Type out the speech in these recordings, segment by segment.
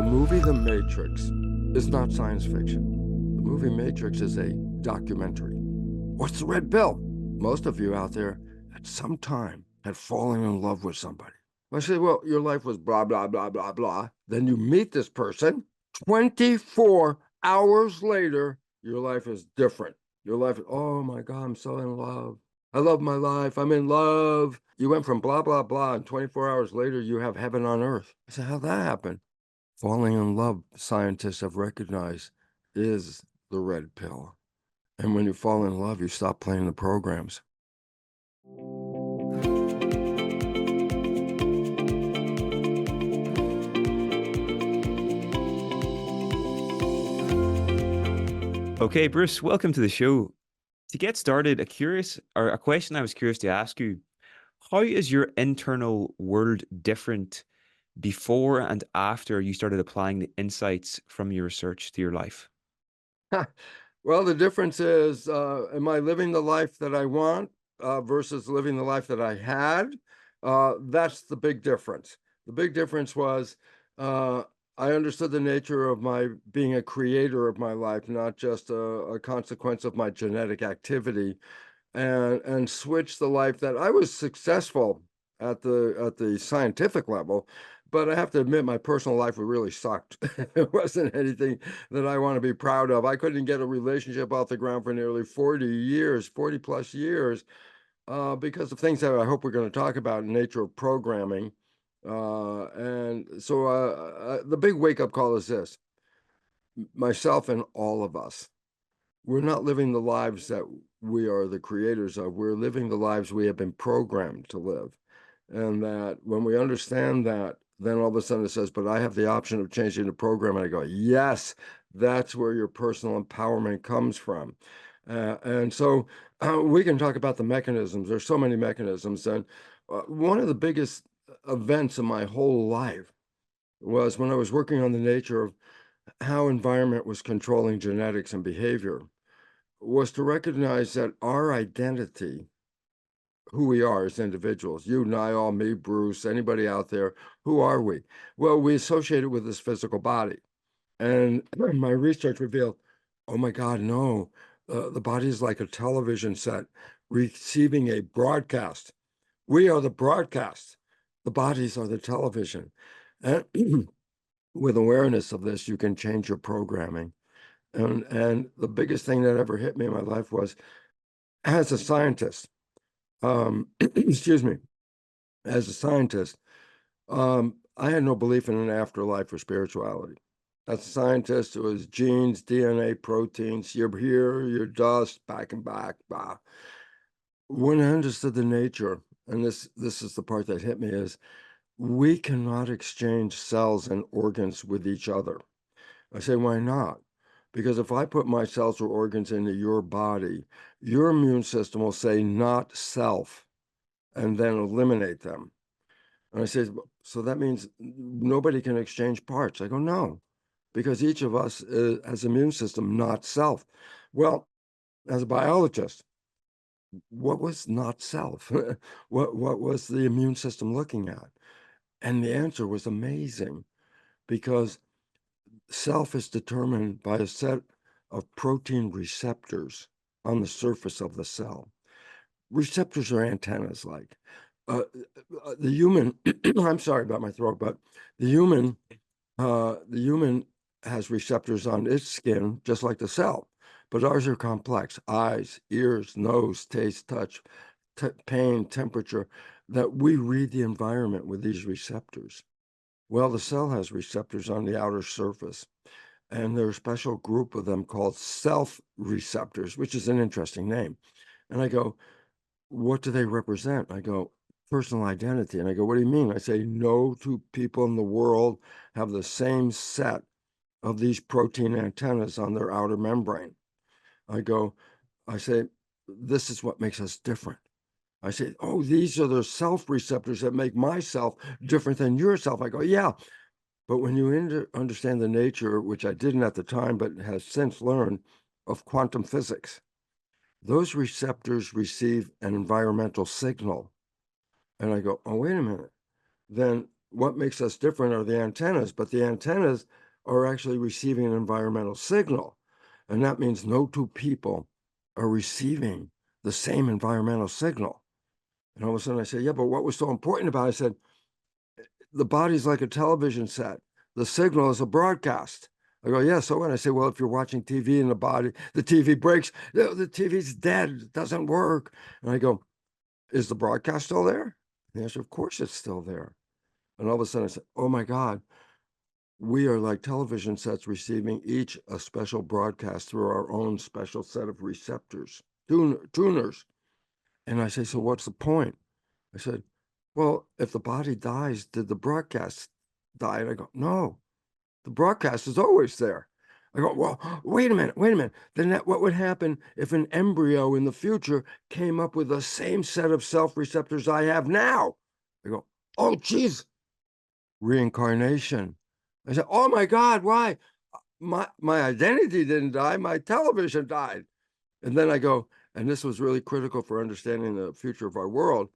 movie The Matrix is not science fiction. The movie Matrix is a documentary. What's the red pill? Most of you out there at some time had fallen in love with somebody. I say, well, your life was blah, blah, blah, blah, blah. Then you meet this person. 24 hours later, your life is different. Your life, oh my God, I'm so in love. I love my life. I'm in love. You went from blah, blah, blah, and 24 hours later, you have heaven on earth. I said, how'd that happen? Falling in love, scientists have recognized, is the red pill. And when you fall in love, you stop playing the programs. Okay, Bruce, welcome to the show. To get started, a question I was curious to ask you: how is your internal world different before and after you started applying the insights from your research to your life? Well, the difference is, am I living the life that I want versus living the life that I had? That's the big difference. The big difference was I understood the nature of my being a creator of my life, not just a consequence of my genetic activity, and switched the life that I was successful at the scientific level. But I have to admit, my personal life really sucked. It wasn't anything that I want to be proud of. I couldn't get a relationship off the ground for nearly 40 years, 40 plus years, because of things that I hope we're going to talk about in nature of programming. And so the big wake-up call is this: myself and all of us, we're not living the lives that we are the creators of. We're living the lives we have been programmed to live. And that when we understand that, then all of a sudden it says, but I have the option of changing the program. And I go, yes, that's where your personal empowerment comes from. And so we can talk about the mechanisms. There's so many mechanisms. And one of the biggest events in my whole life was when I was working on the nature of how environment was controlling genetics and behavior, was to recognize that our identity, who we are as individuals, you, Niall, me, Bruce, anybody out there, who are we? Well, we associate it with this physical body. And my research revealed, oh my God, no, the body is like a television set receiving a broadcast. We are the broadcast. The bodies are the television. And with awareness of this, you can change your programming. And the biggest thing that ever hit me in my life was, as a scientist, excuse me, as a scientist, I had no belief in an afterlife or spirituality. As a scientist, it was genes, DNA, proteins. You're here, you're dust, back and back, blah. When I understood the nature, and this is the part that hit me, is we cannot exchange cells and organs with each other. I say, why not? Because if I put my cells or organs into your body, your immune system will say not self and then eliminate them. And I say, so that means nobody can exchange parts. I go, no, because each of us has immune system, not self. Well, as a biologist, what was not self? What was the immune system looking at? And the answer was amazing, because self is determined by a set of protein receptors on the surface of the cell. Receptors are antennas like. The human, I'm sorry about my throat, but the human has receptors on its skin, just like the cell, but ours are complex: eyes, ears, nose, taste, touch, pain, temperature, that we read the environment with these receptors. Well, the cell has receptors on the outer surface, and there are a special group of them called self receptors, which is an interesting name. And I go, what do they represent? I go, personal identity. And I go, what do you mean? I say, no two people in the world have the same set of these protein antennas on their outer membrane. I say, this is what makes us different. I say, oh, these are the self receptors that make myself different than yourself. I go, yeah. But when you understand the nature, which I didn't at the time, but has since learned, of quantum physics, those receptors receive an environmental signal. And I go, oh, wait a minute. Then what makes us different are the antennas, but the antennas are actually receiving an environmental signal. And that means no two people are receiving the same environmental signal. And all of a sudden I said, yeah, but what was so important about it? I said, the body's like a television set. The signal is a broadcast. I go, yeah, so when I say, well, if you're watching TV and the TV breaks, the TV's dead, it doesn't work. And I go, is the broadcast still there? And the answer, of course it's still there. And all of a sudden I said, oh my God, we are like television sets receiving each a special broadcast through our own special set of receptors, tuners. And I say, so what's the point? I said, well, if the body dies, did the broadcast die? And I go, no, the broadcast is always there. I go, well, wait a minute. Then what would happen if an embryo in the future came up with the same set of self-receptors I have now? I go, oh, geez, reincarnation. I said, oh my God, why? My identity didn't die, my television died. And then I go, and this was really critical for understanding the future of our world.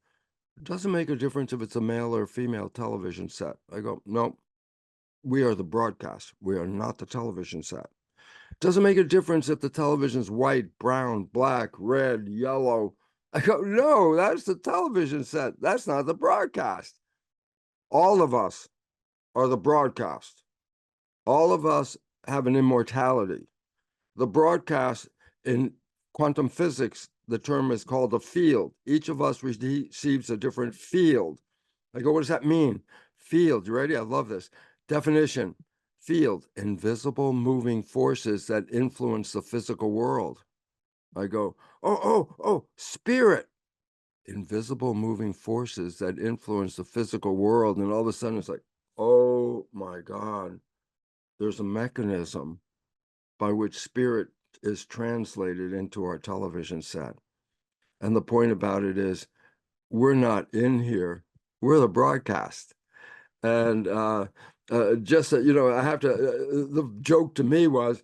It doesn't make a difference if it's a male or female television set. I go, no, we are the broadcast. We are not the television set. It doesn't make a difference if the television's white, brown, black, red, yellow. I go, no, that's the television set. That's not the broadcast. All of us are the broadcast. All of us have an immortality. The broadcast in quantum physics, the term is called a field. Each of us receives a different field. I go, what does that mean? Field, you ready? I love this. Definition, field, invisible moving forces that influence the physical world. I go, oh, spirit, invisible moving forces that influence the physical world. And all of a sudden it's like, oh my God, there's a mechanism by which spirit is translated into our television set. And the point about it is, we're not in here, we're the broadcast. And just that, I have to, the joke to me was,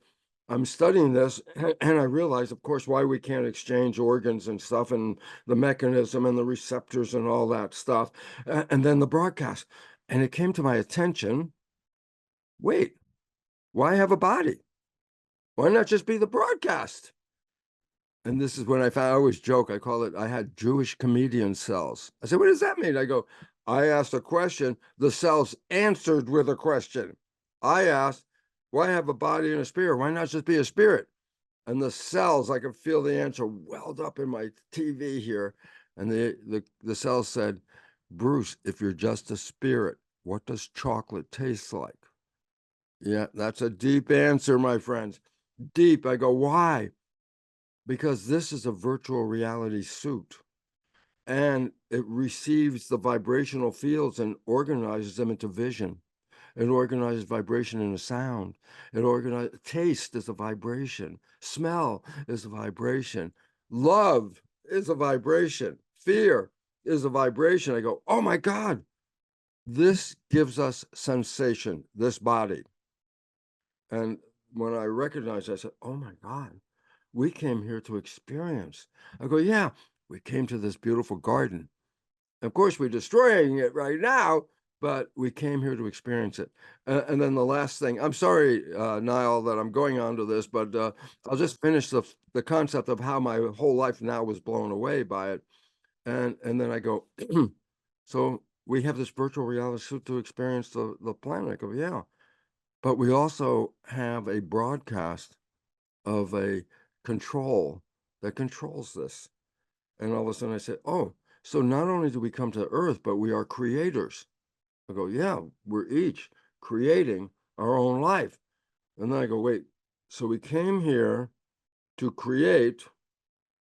I'm studying this and I realize, of course, why we can't exchange organs and stuff and the mechanism and the receptors and all that stuff. And then the broadcast. And it came to my attention, wait, why have a body? Why not just be the broadcast? And this is when I always joke, I call it, I had Jewish comedian cells. I said, what does that mean? I go, I asked a question, the cells answered with a question. I asked, why have a body and a spirit? Why not just be a spirit? And the cells, I could feel the answer welled up in my TV here. And the cells said, Bruce, if you're just a spirit, what does chocolate taste like? Yeah, that's a deep answer, my friends. Deep. I go, why? Because this is a virtual reality suit and it receives the vibrational fields and organizes them into vision. It organizes vibration into sound. Taste is a vibration. Smell is a vibration. Love is a vibration. Fear is a vibration. I go, oh my God, this gives us sensation, this body. And when I recognized, I said, oh my God, we came here to experience. I go, yeah, we came to this beautiful garden. Of course, we're destroying it right now, but we came here to experience it. And then the last thing, I'm sorry, Niall, that I'm going on to this, but I'll just finish the concept of how my whole life now was blown away by it. And then I go, so we have this virtual reality suit to experience the planet. I go, yeah, but we also have a broadcast of a control that controls this. And all of a sudden I said, oh, so not only do we come to Earth, but we are creators. I go, yeah, we're each creating our own life. And then I go, wait, so we came here to create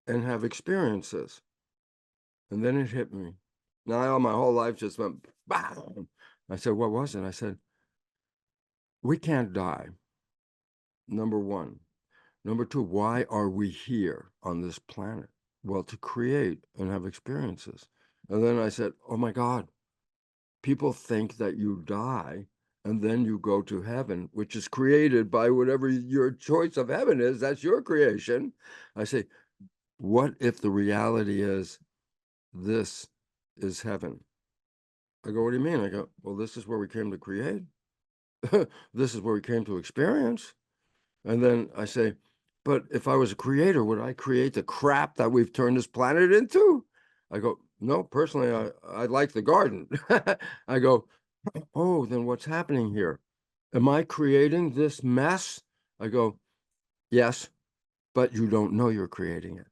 and have experiences. And then it hit me. Now my whole life just went, bam. I said, what was it? I said, we can't die. Number one. Number two, why are we here on this planet? Well, to create and have experiences. And then I said, oh my God, people think that you die and then you go to heaven, which is created by whatever your choice of heaven is. That's your creation. I say, what if the reality is this is heaven? I go, what do you mean? I go, well, this is where we came to create. This is where we came to experience. And then I say, but if I was a creator, would I create the crap that we've turned this planet into? I go, no, personally, I like the garden. I go, oh, then what's happening here? Am I creating this mess? I go, yes, but you don't know you're creating it.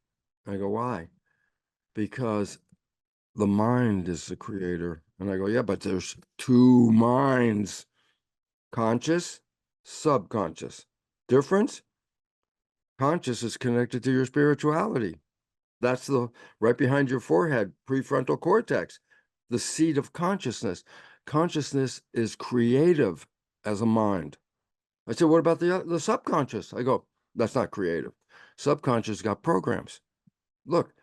I go, why? Because the mind is the creator. And I go, yeah, but there's two minds, conscious, subconscious. Difference? Conscious is connected to your spirituality. That's the right behind your forehead, prefrontal cortex, the seat of consciousness. Consciousness is creative as a mind. I said, what about the subconscious? I go, that's not creative. Subconscious got programs. Look,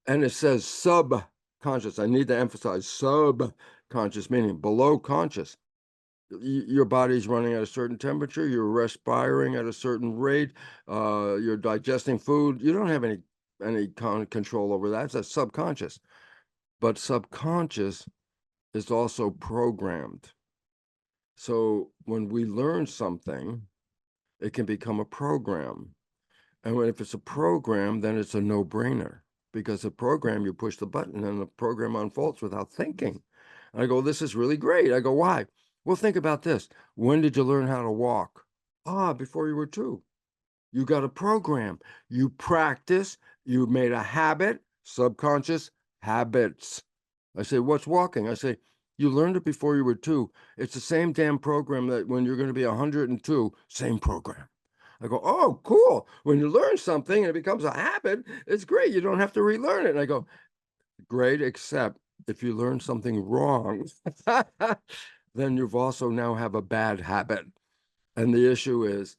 and it says subconscious. I need to emphasize subconscious, meaning below conscious. Your body's running at a certain temperature, you're respiring at a certain rate, you're digesting food. You don't have any control over that. That's subconscious. But subconscious is also programmed. So when we learn something, it can become a program. And if it's a program, then it's a no-brainer, because a program, you push the button and the program unfolds without thinking. And I go, this is really great. I go, why? Well, think about this. When did you learn how to walk? Before you were 2. You got a program. You practice. You made a habit, subconscious habits. I say, what's walking? I say, you learned it before you were 2. It's the same damn program that when you're going to be 102, same program. I go, oh, cool. When you learn something and it becomes a habit, it's great. You don't have to relearn it. And I go, great, except if you learn something wrong, then you've also now have a bad habit. And the issue is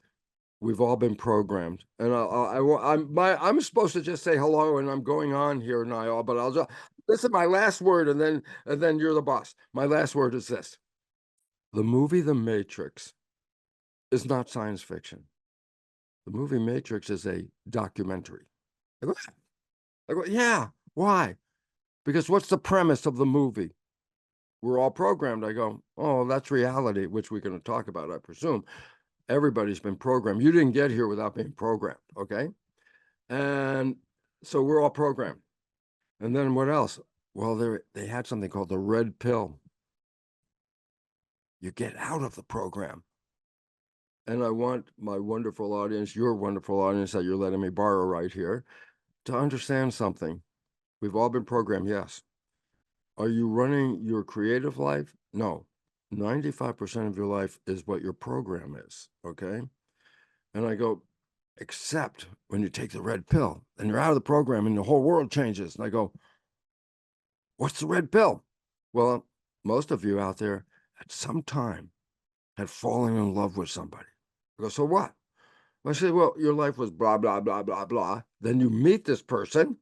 we've all been programmed. And I'm supposed to just say hello, and I'm going on here, Niall, but I'll just, this is my last word, and then you're the boss. My last word is this. The movie The Matrix is not science fiction. The movie Matrix is a documentary. I go, yeah, why? Because what's the premise of the movie? We're all programmed. I go, oh, that's reality, which we're going to talk about, I presume. Everybody's been programmed. You didn't get here without being programmed, okay? And so we're all programmed. And then what else? Well, they had something called the red pill. You get out of the program. And I want my wonderful audience, your wonderful audience that you're letting me borrow right here, to understand something. We've all been programmed, yes. Are you running your creative life? No. 95% of your life is what your program is, okay? And I go, except when you take the red pill and you're out of the program and the whole world changes. And I go, what's the red pill? Well, most of you out there at some time had fallen in love with somebody. I go, so what? I say, well, your life was blah, blah, blah, blah, blah. Then you meet this person.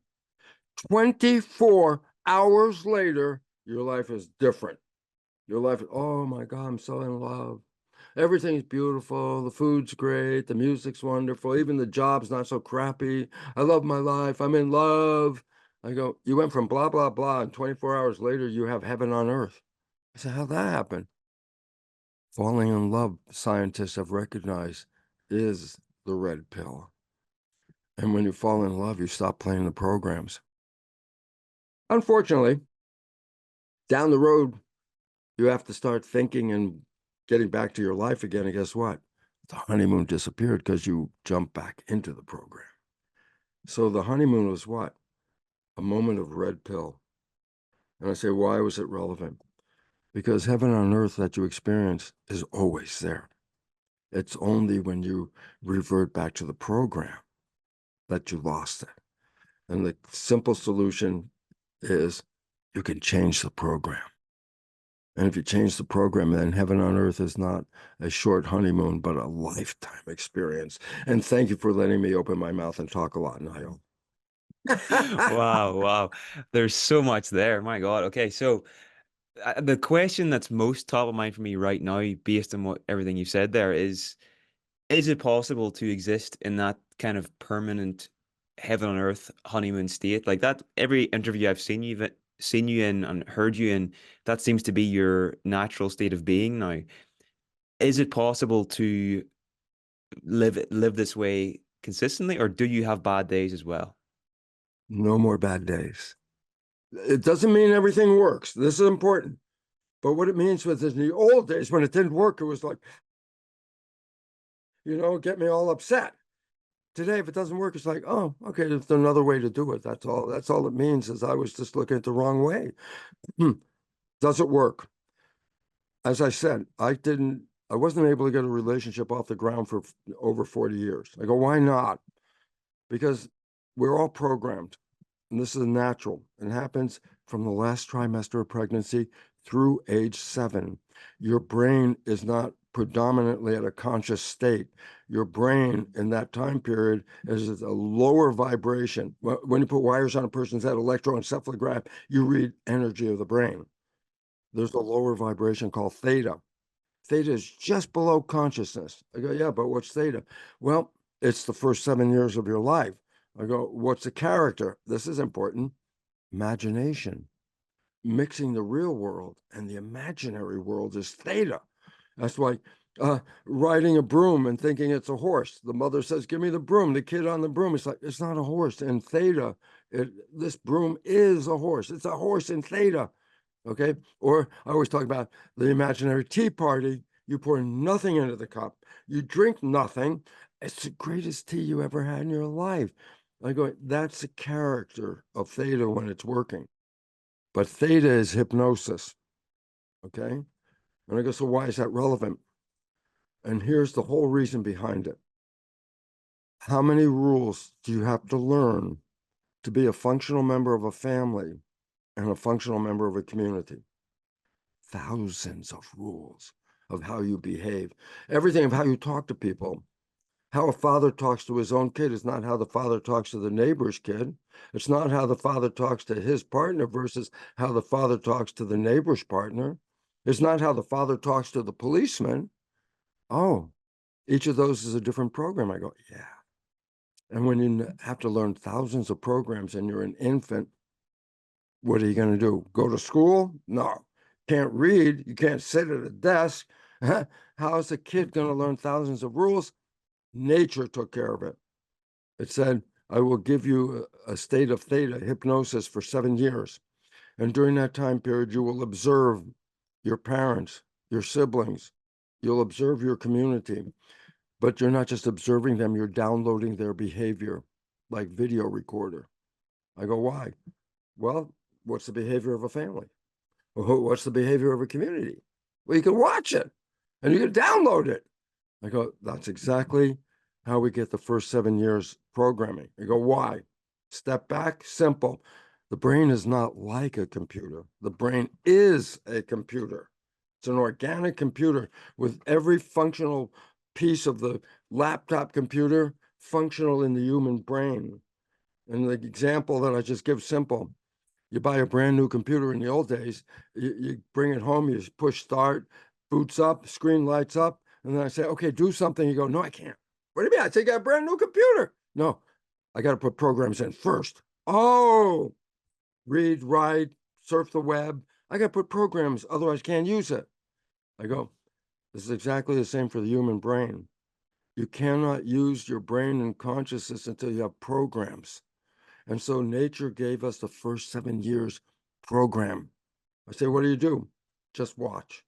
24 hours later, your life is different. Your life, oh my God, I'm so in love. Everything's beautiful. The food's great. The music's wonderful. Even the job's not so crappy. I love my life. I'm in love. I go, you went from blah, blah, blah, and 24 hours later, you have heaven on earth. I said, how'd that happen? Falling in love, scientists have recognized, is the red pill. And when you fall in love, you stop playing the programs. Unfortunately, down the road, you have to start thinking and getting back to your life again. And guess what? The honeymoon disappeared because you jumped back into the program. So the honeymoon was what? A moment of red pill. And I say, why was it relevant? Because heaven on earth that you experience is always there. It's only when you revert back to the program that you lost it. And the simple solution is you can change the program. And if you change the program, then heaven on earth is not a short honeymoon, but a lifetime experience. And thank you for letting me open my mouth and talk a lot, Niall. Wow, wow. There's so much there. My God. Okay, so the question that's most top of mind for me right now, based on what everything you said there, is it possible to exist in that kind of permanent heaven on earth honeymoon state? Like that, every interview I've seen seen you in and heard you in, that seems to be your natural state of being now. Is it possible to live this way consistently, or do you have bad days as well? No more bad days. It doesn't mean everything works. This is important. But what it means was in the old days when it didn't work, it was like, get me all upset. Today, if it doesn't work, it's like, oh, okay, there's another way to do it. That's all. That's all it means is I was just looking at the wrong way. Does it work? As I said, I wasn't able to get a relationship off the ground for over 40 years. I go, why not? Because we're all programmed. And this is natural. It happens from the last trimester of pregnancy through age 7. Your brain is not predominantly at a conscious state. Your brain in that time period is a lower vibration. When you put wires on a person's head, electroencephalograph, you read energy of the brain. There's a lower vibration called theta. Theta is just below consciousness. I go, yeah, but what's theta? Well, it's the first 7 years of your life. I go, what's the character? This is important. Imagination. Mixing the real world and the imaginary world is theta. That's why riding a broom and thinking it's a horse. The mother says, give me the broom. The kid on the broom, it's like, it's not a horse. In theta, this broom is a horse. It's a horse in theta. Okay. Or I always talk about the imaginary tea party. You pour nothing into the cup. You drink nothing. It's the greatest tea you ever had in your life. I go, that's the character of theta when it's working. But theta is hypnosis. Okay. And I go, so why is that relevant? And here's the whole reason behind it. How many rules do you have to learn to be a functional member of a family and a functional member of a community? Thousands of rules of how you behave, everything of how you talk to people. How a father talks to his own kid is not how the father talks to the neighbor's kid. It's not how the father talks to his partner versus how the father talks to the neighbor's partner. It's not how the father talks to the policeman. Oh, each of those is a different program. I go, yeah. And when you have to learn thousands of programs and you're an infant, what are you going to do? Go to school? No. Can't read. You can't sit at a desk. How is a kid going to learn thousands of rules? Nature took care of it. It said, I will give you a state of theta hypnosis for 7 years. And during that time period, you will observe your parents, your siblings. You'll observe your community. But you're not just observing them, you're downloading their behavior like video recorder. I go, why? Well, what's the behavior of a family? What's the behavior of a community? Well, you can watch it and you can download it. I go, that's exactly how we get the first 7 years programming. I go, why? Step back, simple. The brain is not like a computer. The brain is a computer. It's an organic computer with every functional piece of the laptop computer functional in the human brain. And the example that I just give simple, you buy a brand new computer in the old days, you bring it home, you push start, boots up, screen lights up, and then I say, okay, do something. You go, no, I can't. What do you mean? I take a brand new computer. No, I got to put programs in first. Oh, read, write, surf the web. I got to put programs, otherwise can't use it. I go, this is exactly the same for the human brain. You cannot use your brain and consciousness until you have programs. And so nature gave us the first 7 years program. I say, what do? Just watch.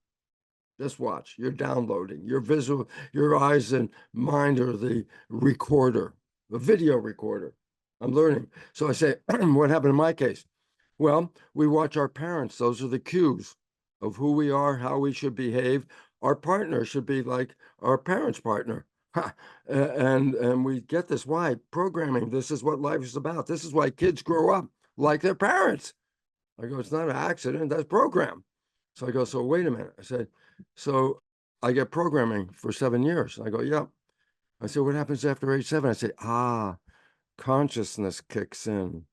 Just watch. You're downloading. Your visual, your eyes and mind are the recorder, the video recorder. I'm learning. So I say, what happened in my case? Well, we watch our parents. Those are the cues of who we are, how we should behave. Our partner should be like our parents' partner. And we get this. Why? Programming. This is what life is about. This is why kids grow up like their parents. I go, it's not an accident. That's program. So I go, so wait a minute. I said, so I get programming for 7 years. I go, yep. I said, what happens after age 7? I say, consciousness kicks in,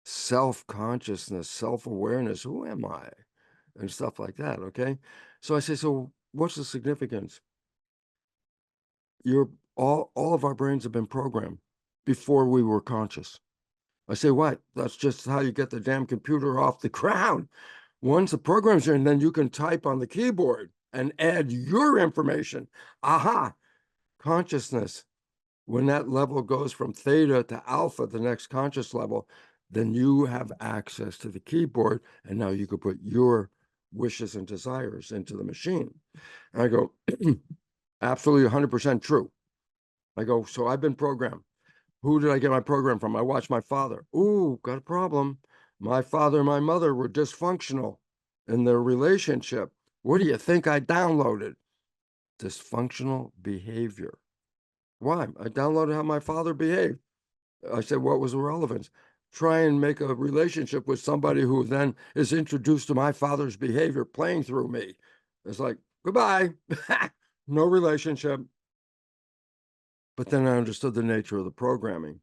self-consciousness, self-awareness. Who am I? And stuff like that. Okay. So I say, so what's the significance? All of our brains have been programmed before we were conscious. I say, what? That's just how you get the damn computer off the ground. Once the program's in, then you can type on the keyboard and add your information. Aha, consciousness. When that level goes from theta to alpha, the next conscious level, then you have access to the keyboard, and now you could put your wishes and desires into the machine. And I go, absolutely 100% true. I go, so I've been programmed. Who did I get my program from? I watched my father. Ooh, got a problem. My father and my mother were dysfunctional in their relationship. What do you think I downloaded? Dysfunctional behavior. Why? I downloaded how my father behaved. I said, what was the relevance? Try and make a relationship with somebody who then is introduced to my father's behavior playing through me. It's like, goodbye, no relationship. But then I understood the nature of the programming.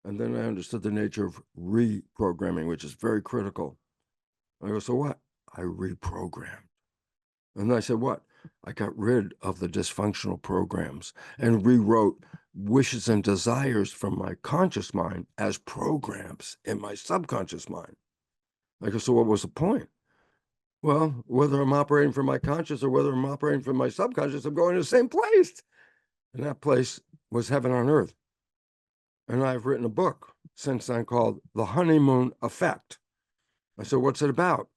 And then I understood the nature of reprogramming, which is very critical. I go, so what? I reprogrammed. And I said, what? I got rid of the dysfunctional programs and rewrote wishes and desires from my conscious mind as programs in my subconscious mind. I go, so what was the point? Well, whether I'm operating from my conscious or whether I'm operating from my subconscious, I'm going to the same place. And that place was heaven on earth. And I've written a book since then called The Honeymoon Effect. I said, what's it about?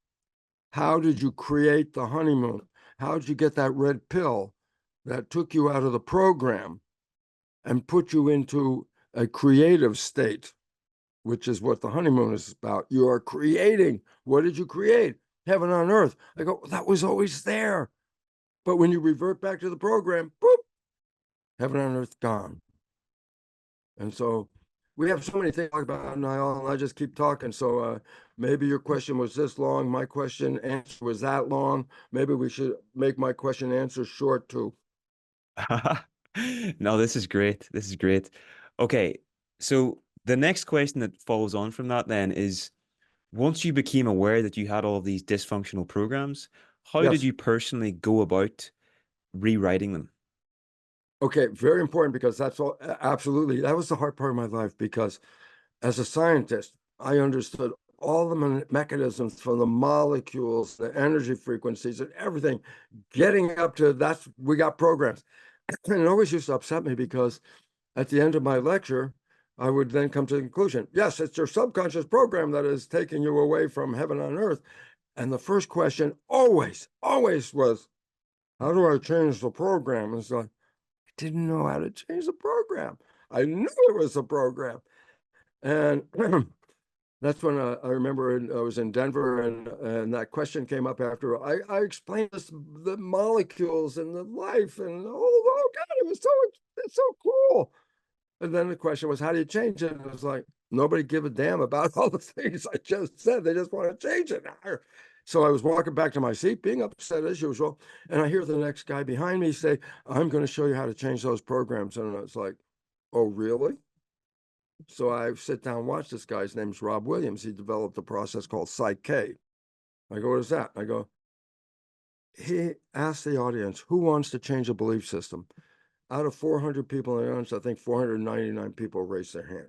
How did you create the honeymoon? How did you get that red pill that took you out of the program and put you into a creative state, which is what the honeymoon is about? You are creating. What did you create? Heaven on earth. I go, that was always there. But when you revert back to the program, boop, heaven on earth gone. And so we have so many things to talk about, Niall, and I just keep talking. So maybe your question was this long, my question answer was that long. Maybe we should make my question answer short too. No, this is great. This is great. Okay, so the next question that follows on from that then is, once you became aware that you had all of these dysfunctional programs, how did Yes. you personally go about rewriting them? Okay, very important because that's all absolutely. That was the hard part of my life because as a scientist, I understood all the mechanisms from the molecules, the energy frequencies, and everything getting up to that's we got programs. And it always used to upset me because at the end of my lecture, I would then come to the conclusion, yes, it's your subconscious program that is taking you away from heaven on earth. And the first question always was, how do I change the program? And so I didn't know how to change the program. I knew it was a program. And that's when I remember I was in Denver and that question came up after I explained this, the molecules and the life and oh God, it's so cool. And then the question was, how do you change it? And it was like, nobody give a damn about all the things I just said. They just want to change it now. So I was walking back to my seat, being upset as usual. And I hear the next guy behind me say, I'm going to show you how to change those programs. And I was like, oh, really? So I sit down and watch this guy. His name's Rob Williams. He developed a process called Psych-K. I go, what is that? I go, he asked the audience, who wants to change a belief system? Out of 400 people in the audience, I think 499 people raised their hand.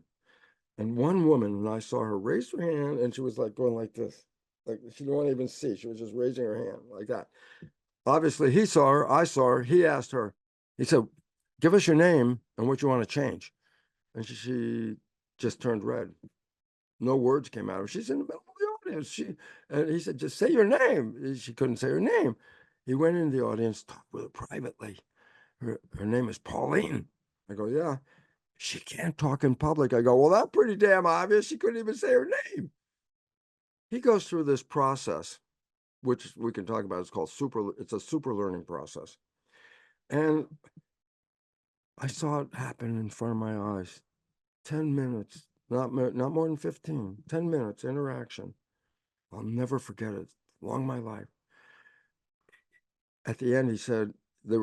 And one woman, and I saw her raise her hand, and she was like going like this. Like she didn't want to even see. She was just raising her hand like that. Obviously, he saw her. I saw her. He asked her. He said, give us your name and what you want to change. And she just turned red. No words came out of her. She's in the middle of the audience. And he said, just say your name. She couldn't say her name. He went in the audience, talked with her privately. Her name is Pauline. I go, yeah. She can't talk in public. I go, well, that's pretty damn obvious. She couldn't even say her name. He goes through this process, which we can talk about. It's a super learning process. And I saw it happen in front of my eyes. 10 minutes, not more than 15, 10 minutes interaction. I'll never forget it along my life. At the end, he said,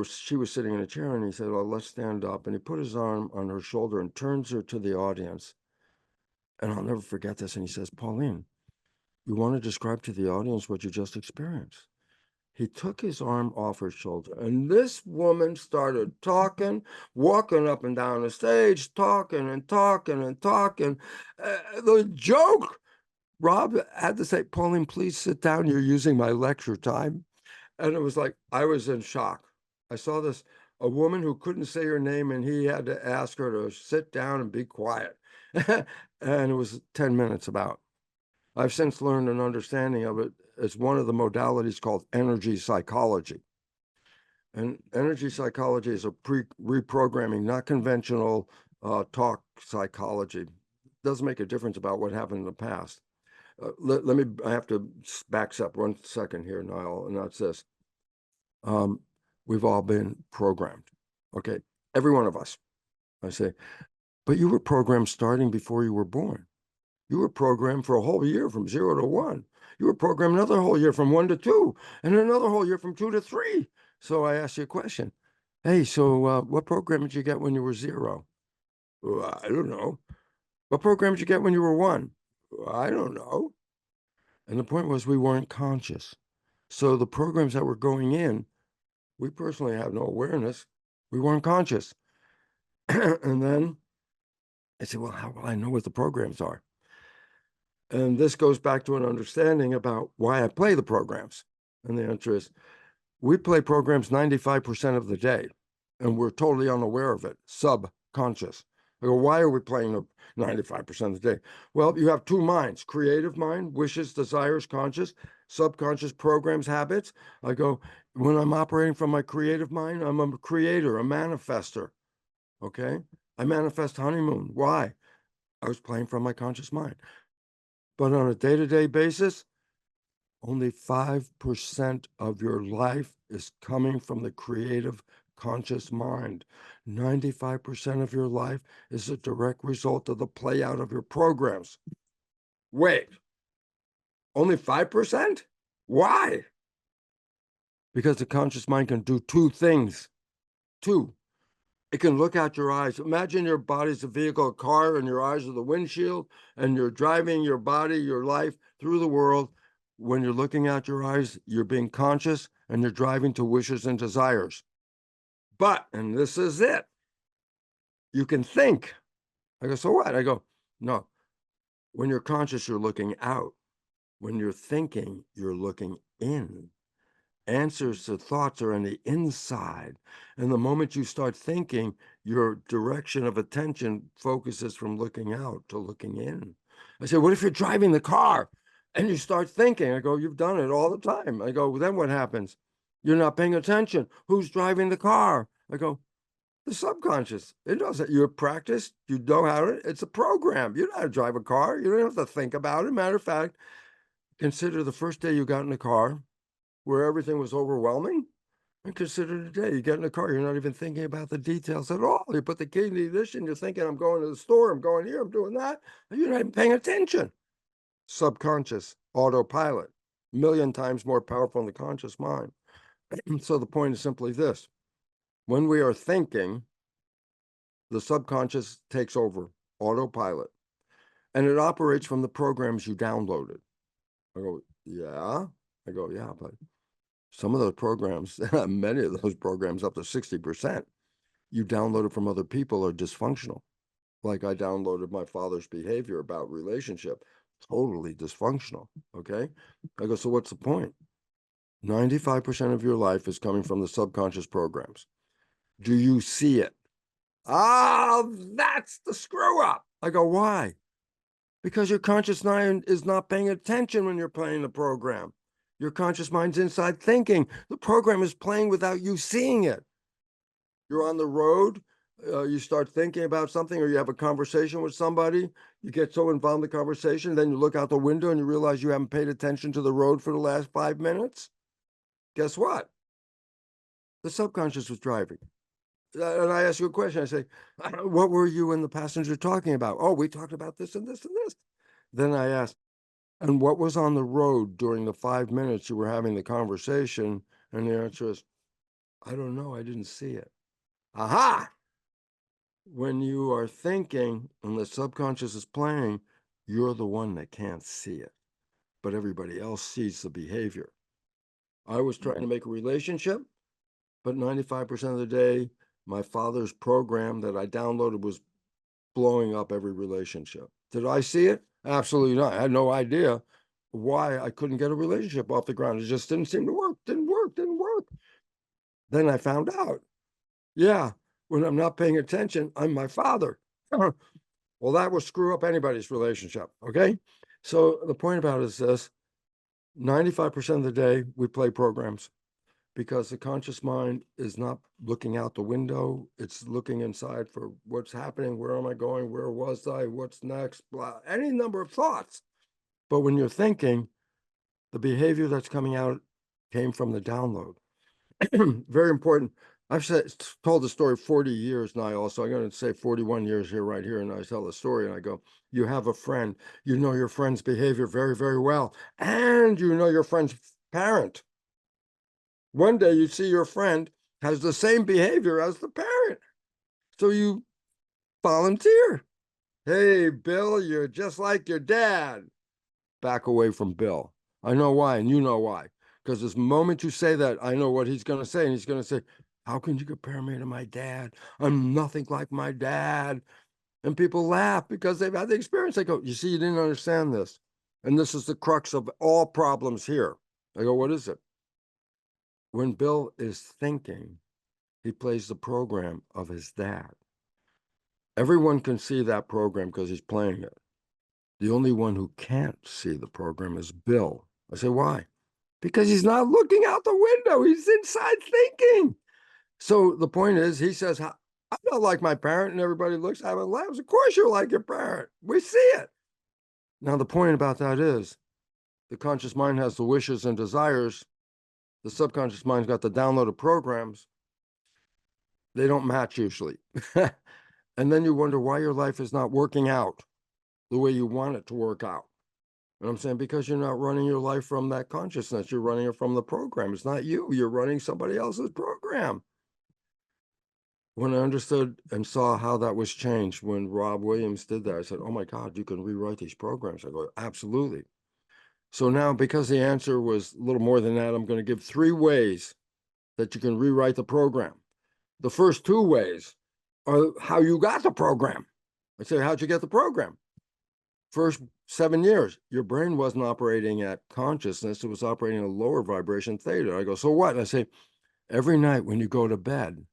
she was sitting in a chair and he said, well, let's stand up. And he put his arm on her shoulder and turns her to the audience. And I'll never forget this. And he says, Pauline, you want to describe to the audience what you just experienced? He took his arm off her shoulder, and this woman started talking, walking up and down the stage, talking and talking and talking. The joke, Rob had to say, Pauline, please sit down. You're using my lecture time. And it was like, I was in shock. I saw a woman who couldn't say her name, and he had to ask her to sit down and be quiet. And it was 10 minutes about. I've since learned an understanding of it as one of the modalities called energy psychology. And energy psychology is a reprogramming, not conventional talk psychology. Doesn't make a difference about what happened in the past. I have to back up 1 second here, Niall, and that's this. We've all been programmed. Okay. Every one of us. I say, but you were programmed starting before you were born. You were programmed for a whole year from 0 to 1. You were programmed another whole year from 1 to 2, and another whole year from 2 to 3. So I asked you a question. Hey, so what program did you get when you were 0? I don't know. What program did you get when you were 1? I don't know. And the point was we weren't conscious. So the programs that were going in, we personally have no awareness. We weren't conscious. And then I said, well, how will I know what the programs are? And this goes back to an understanding about why I play the programs. And the answer is, we play programs 95% of the day, and we're totally unaware of it, subconscious. I go, why are we playing the 95% of the day? Well, you have two minds, creative mind, wishes, desires, conscious, subconscious programs, habits. I go, when I'm operating from my creative mind, I'm a creator, a manifester. Okay? I manifest honeymoon. Why? I was playing from my conscious mind. But on a day-to-day basis, only 5% of your life is coming from the creative conscious mind. 95% of your life is a direct result of the play out of your programs. Wait, only 5%? Why? Because the conscious mind can do two things. Two, it can look out your eyes. Imagine your body's a vehicle, a car, and your eyes are the windshield, and you're driving your body, your life through the world. When you're looking out your eyes, you're being conscious and you're driving to wishes and desires. But, and this is it, you can think. I go, so what? I go, no. When you're conscious, you're looking out. When you're thinking, you're looking in. Answers to thoughts are on the inside. And the moment you start thinking, your direction of attention focuses from looking out to looking in. I say, what if you're driving the car and you start thinking? I go, you've done it all the time. I go, well, then what happens? You're not paying attention. Who's driving the car? I go, the subconscious. It knows that you're practiced. You know how to, it's a program. You know how to drive a car. You don't have to think about it. Matter of fact, consider the first day you got in the car where everything was overwhelming, and consider the day you get in the car, you're not even thinking about the details at all. You put the key in the ignition, you're thinking, I'm going to the store, I'm going here, I'm doing that, and you're not even paying attention. Subconscious, autopilot, a million times more powerful than the conscious mind. So the point is simply this. When we are thinking, the subconscious takes over, autopilot, and it operates from the programs you downloaded. I go, yeah. I go, yeah, but some of those programs, many of those programs, up to 60%, you downloaded from other people are dysfunctional. Like I downloaded my father's behavior about relationship, totally dysfunctional. Okay. I go, so what's the point? 95% of your life is coming from the subconscious programs. Do you see it? Oh, that's the screw up. I go, why? Because your conscious mind is not paying attention when you're playing the program. Your conscious mind's inside thinking. The program is playing without you seeing it. You're on the road, you start thinking about something, or you have a conversation with somebody, you get so involved in the conversation, then you look out the window and you realize you haven't paid attention to the road for the last 5 minutes. Guess what? The subconscious was driving. And I ask you a question. I say, what were you and the passenger talking about? Oh, we talked about this and this and this. Then I ask, and what was on the road during the 5 minutes you were having the conversation? And the answer is, I don't know. I didn't see it. Aha! When you are thinking and the subconscious is playing, you're the one that can't see it, but everybody else sees the behavior. I was trying to make a relationship, but 95% of the day, my father's program that I downloaded was blowing up every relationship. Did I see it? Absolutely not. I had no idea why I couldn't get a relationship off the ground. It just didn't seem to work. Didn't work. Then I found out, yeah, when I'm not paying attention, I'm my father. Well, that will screw up anybody's relationship. Okay. So the point about it is this: 95% of the day we play programs because the conscious mind is not looking out the window. It's looking inside for what's happening. Where am I going? Where was I? What's next? Blah, any number of thoughts. But when you're thinking, the behavior that's coming out came from the download. Very important. I've told the story 40 years now. Also, I'm going to say 41 years here, right here. And I tell the story and I go, you have a friend, you know your friend's behavior very, very well. And you know your friend's parent. One day you see your friend has the same behavior as the parent. So you volunteer. Hey, Bill, you're just like your dad. Back away from Bill. I know why, and you know why. Because this moment you say that, I know what he's going to say. And he's going to say, how can you compare me to my dad? I'm nothing like my dad. And people laugh because they've had the experience. They go, you see, you didn't understand this. And this is the crux of all problems here. I go, what is it? When Bill is thinking, he plays the program of his dad. Everyone can see that program because he's playing it. The only one who can't see the program is Bill. I say, why? Because he's not looking out the window. He's inside thinking. So the point is, he says, I'm not like my parent, and everybody looks at him and laughs. Of course you're like your parent. We see it. Now, the point about that is the conscious mind has the wishes and desires. The subconscious mind's got the downloaded programs. They don't match usually. And then you wonder why your life is not working out the way you want it to work out. And I'm saying, because you're not running your life from that consciousness, you're running it from the program. It's not you, you're running somebody else's program. When I understood and saw how that was changed when Rob Williams did that, I said, oh my God, you can rewrite these programs. I go, absolutely. So now, because the answer was a little more than that, I'm going to give 3 ways that you can rewrite the program. The first 2 ways are how you got the program. I say, how'd you get the program? First 7 years, your brain wasn't operating at consciousness. It was operating at a lower vibration, theta. I go, so what? And I say, every night when you go to bed,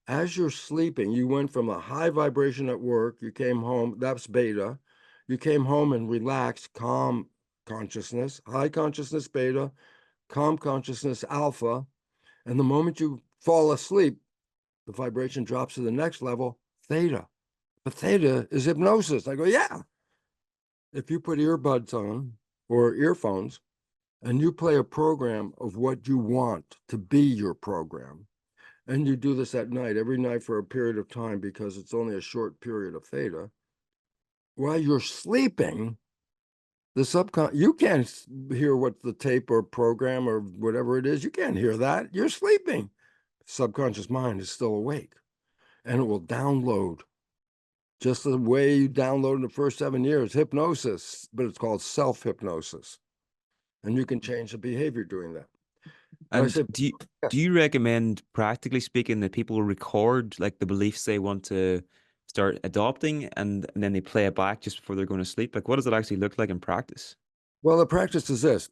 as you're sleeping, you went from a high vibration at work, you came home, that's beta. You came home and relaxed, calm consciousness, high consciousness, beta, calm consciousness, alpha. And the moment you fall asleep, the vibration drops to the next level, theta. But theta is hypnosis. I go, yeah. If you put earbuds on or earphones and you play a program of what you want to be your program, and you do this at night, every night for a period of time, because it's only a short period of theta, while you're sleeping, you can't hear what the tape or program or whatever it is, you can't hear that. You're sleeping. Subconscious mind is still awake, and it will download just the way you download in the first 7 years, hypnosis, but it's called self-hypnosis. And you can change the behavior doing that. But I And said, do you recommend, practically speaking, that people record like the beliefs they want to start adopting and then they play it back just before they're going to sleep? Like, what does it actually look like in practice? well, the practice is this.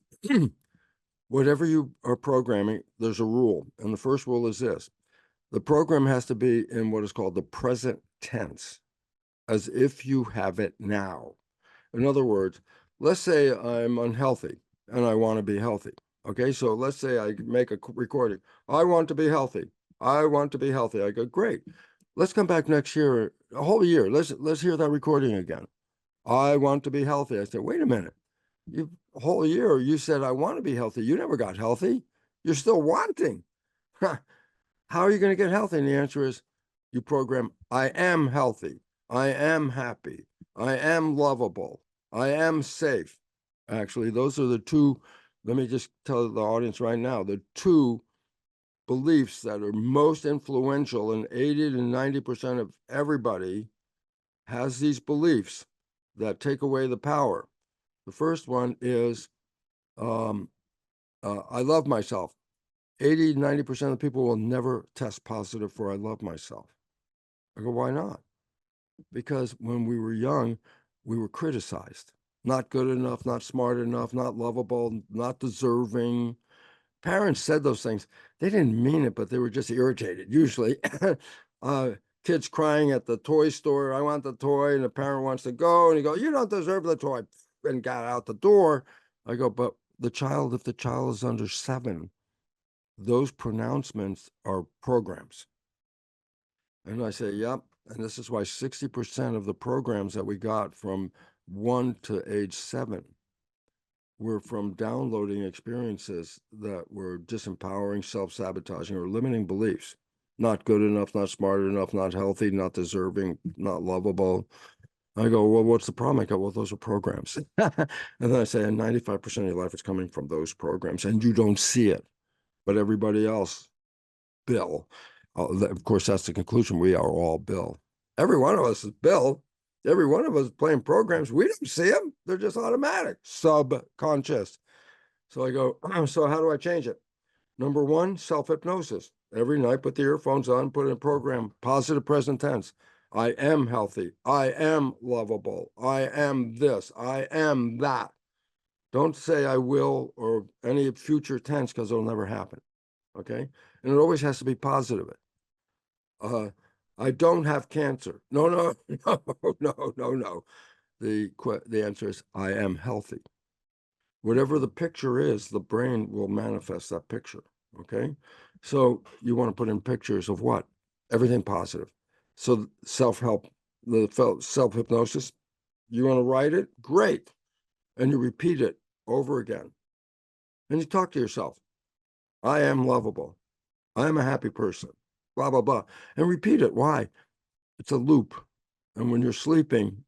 Whatever you are programming, there's a rule. And the first rule is this: the program has to be in what is called the present tense, as if you have it now. In other words, let's say I'm unhealthy and I want to be healthy. Okay, so let's say I make a recording. I want to be healthy. I want to be healthy. I go, great. Let's come back next year, a whole year. Let's hear that recording again. I want to be healthy. I said, wait a minute. You whole year you said I want to be healthy. You never got healthy. You're still wanting. How are you going to get healthy? And the answer is you program, I am healthy. I am happy. I am lovable. I am safe. Actually, those are the 2, let me just tell the audience right now, the 2 beliefs that are most influential, and 80 to 90% of everybody has these beliefs that take away the power. The first one is, I love myself. 80-90% of the people will never test positive for I love myself. I go, why not? Because when we were young, we were criticized. Not good enough, not smart enough, not lovable, not deserving. Parents said those things. They didn't mean it, but they were just irritated, usually. Kids crying at the toy store, I want the toy, and the parent wants to go, and you go, you don't deserve the toy, and got out the door. I go, but if the child is under 7, those pronouncements are programs. And I say, yep. And this is why 60% of the programs that we got from 1 to age 7 were from downloading experiences that were disempowering, self-sabotaging, or limiting beliefs. Not good enough, not smart enough, not healthy, not deserving, not lovable. I go, well, what's the problem? I go, well, those are programs. And then I say, and 95% of your life is coming from those programs, and you don't see it. But everybody else, Bill. Of course, that's the conclusion. We are all Bill. Every one of us is Bill. Every one of us is playing programs. We don't see them. They're just automatic, subconscious. So I go, so how do I change it? Number 1, self-hypnosis. Every night, put the earphones on, put in a program, positive present tense. I am healthy. I am lovable. I am this. I am that. Don't say I will or any future tense because it'll never happen. Okay? And it always has to be positive. I don't have cancer. No, no, no. The answer is I am healthy. Whatever the picture is, the brain will manifest that picture. Okay? So you want to put in pictures of what? Everything positive. So self-help, the self-hypnosis, you want to write it? Great. And you repeat it over again. And you talk to yourself. I am lovable. I am a happy person. Blah, blah, blah. And repeat it. Why? It's a loop. And when you're sleeping,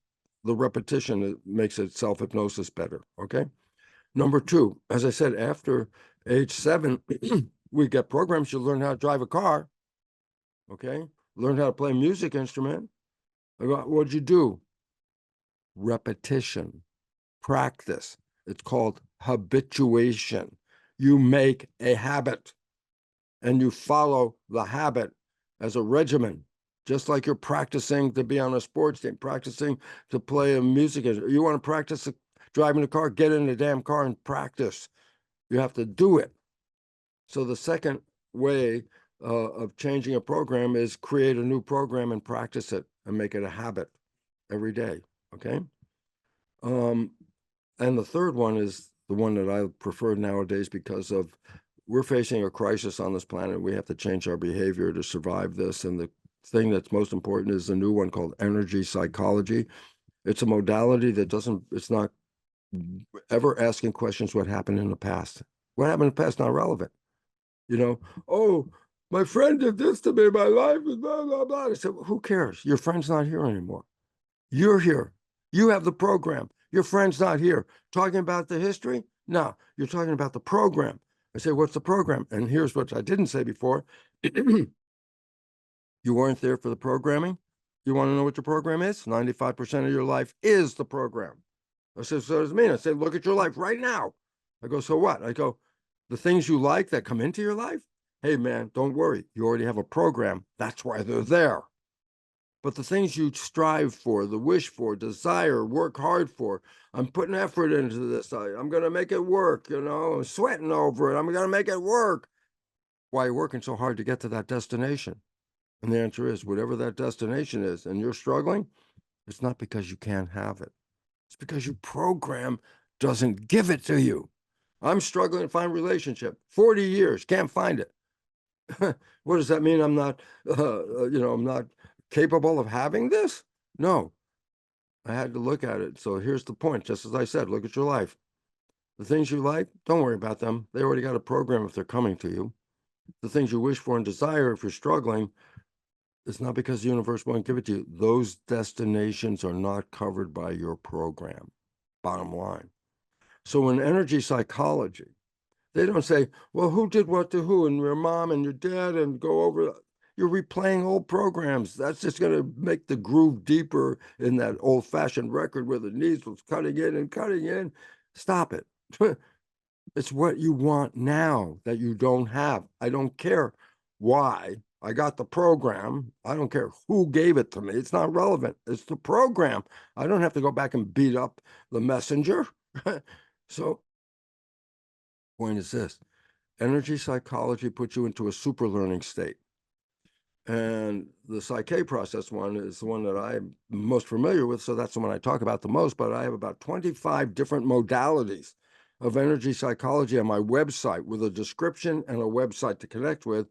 the repetition makes it self-hypnosis better. Okay? Number 2, as I said, after age 7, we get programs. You learn how to drive a car. Okay? Learn how to play a music instrument. What'd you do? Repetition. Practice. It's called habituation. You make a habit and you follow the habit as a regimen, just like you're practicing to be on a sports team, practicing to play a music instrument. You want to practice driving a car, get in the damn car and practice. You have to do it. So the second way of changing a program is create a new program and practice it and make it a habit every day. Okay. And the third one is the one that I prefer nowadays because we're facing a crisis on this planet. We have to change our behavior to survive this. And the thing that's most important is the new one called energy psychology. It's a modality that it's not ever asking questions what happened in the past. What happened in the past, not relevant. Oh, my friend did this to me, my life is blah, blah, blah. I said, well, who cares? Your friend's not here anymore. You're here. You have the program. Your friend's not here. Talking about the history? No, you're talking about the program. I say, what's the program? And here's what I didn't say before. You weren't there for the programming. You want to know what your program is? 95% of your life is the program. I said, so does it mean? I said, look at your life right now. I go, so what? I go, the things you like that come into your life? Hey, man, don't worry. You already have a program. That's why they're there. But the things you strive for, the wish for, desire, work hard for, I'm putting effort into this. I'm going to make it work, I'm sweating over it. I'm going to make it work. Why are you working so hard to get to that destination? And the answer is, whatever that destination is, and you're struggling, it's not because you can't have it. It's because your program doesn't give it to you. I'm struggling to find a relationship. 40 years, can't find it. What does that mean? I'm not, I'm not capable of having this? No, I had to look at it. So here's the point. Just as I said, look at your life. The things you like, don't worry about them. They already got a program if they're coming to you. The things you wish for and desire, if you're struggling, it's not because the universe won't give it to you. Those destinations are not covered by your program. Bottom line. So in energy psychology, they don't say, well, who did what to who, and your mom and your dad, and go over. You're replaying old programs. That's just going to make the groove deeper in that old-fashioned record where the needle was cutting in and cutting in. Stop it. It's what you want now that you don't have. I don't care why. I got the program. I don't care who gave it to me. It's not relevant. It's the program. I don't have to go back and beat up the messenger. So, point is this: energy psychology puts you into a super learning state. And the psyche process one is the one that I'm most familiar with. So that's the one I talk about the most. But I have about 25 different modalities of energy psychology on my website with a description and a website to connect with,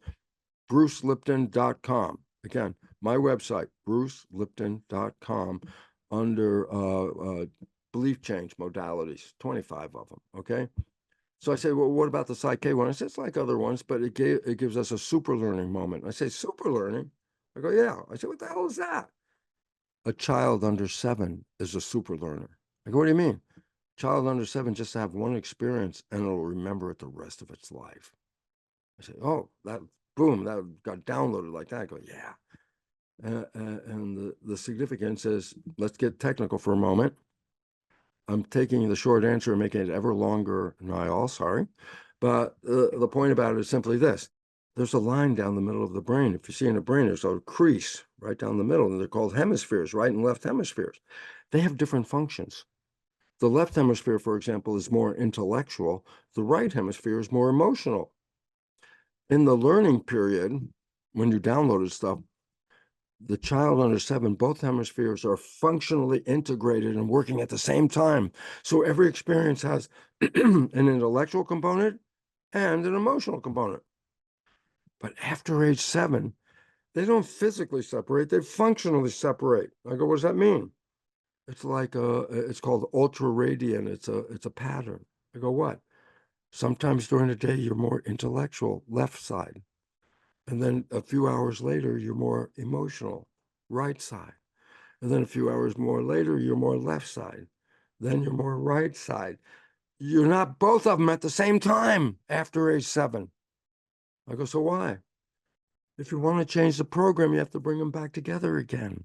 brucelipton.com. Again, my website, brucelipton.com, under belief change modalities, 25 of them. Okay. So I say, well, what about the psyche one? I said, it's like other ones, but it gives us a super learning moment. I say, super learning? I go, yeah. I said, what the hell is that? A child under 7 is a super learner. I go, what do you mean? Child under 7 just to have one experience and it'll remember it the rest of its life. I say, oh, that, boom, that got downloaded like that. I go, yeah. And the significance is, let's get technical for a moment. I'm taking the short answer and making it ever longer, Niall, sorry. But the point about it is simply this. There's a line down the middle of the brain. If you see in a brain, there's a crease right down the middle, and they're called hemispheres, right and left hemispheres. They have different functions. The left hemisphere, for example, is more intellectual. The right hemisphere is more emotional. In the learning period, when you downloaded stuff, the child under 7, both hemispheres are functionally integrated and working at the same time. So every experience has an intellectual component and an emotional component. But after age 7, they don't physically separate, they functionally separate. I go, what does that mean? It's like it's called ultra radiant. It's a pattern. I go, what? Sometimes during the day you're more intellectual, left side. And then a few hours later, you're more emotional, right side. And then a few hours more later, you're more left side. Then you're more right side. You're not both of them at the same time after age 7. I go, so why? If you want to change the program, you have to bring them back together again.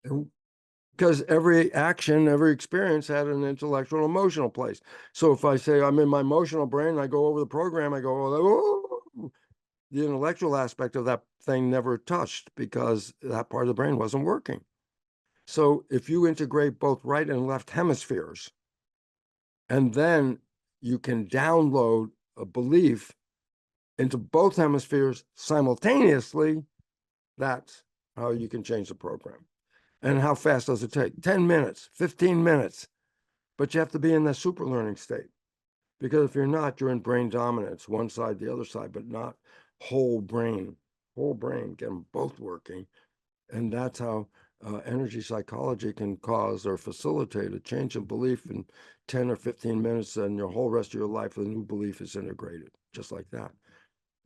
And because every action, every experience had an intellectual, emotional place. So if I say I'm in my emotional brain, I go over the program, I go, oh, the intellectual aspect of that thing never touched because that part of the brain wasn't working. So if you integrate both right and left hemispheres, and then you can download a belief into both hemispheres simultaneously, that's how you can change the program. And how fast does it take? 10 minutes, 15 minutes. But you have to be in the super learning state. Because if you're not, you're in brain dominance, one side, the other side, but not whole brain. Whole brain, get them both working. And that's how energy psychology can cause or facilitate a change of belief in 10 or 15 minutes, and your whole rest of your life, the new belief is integrated, just like that.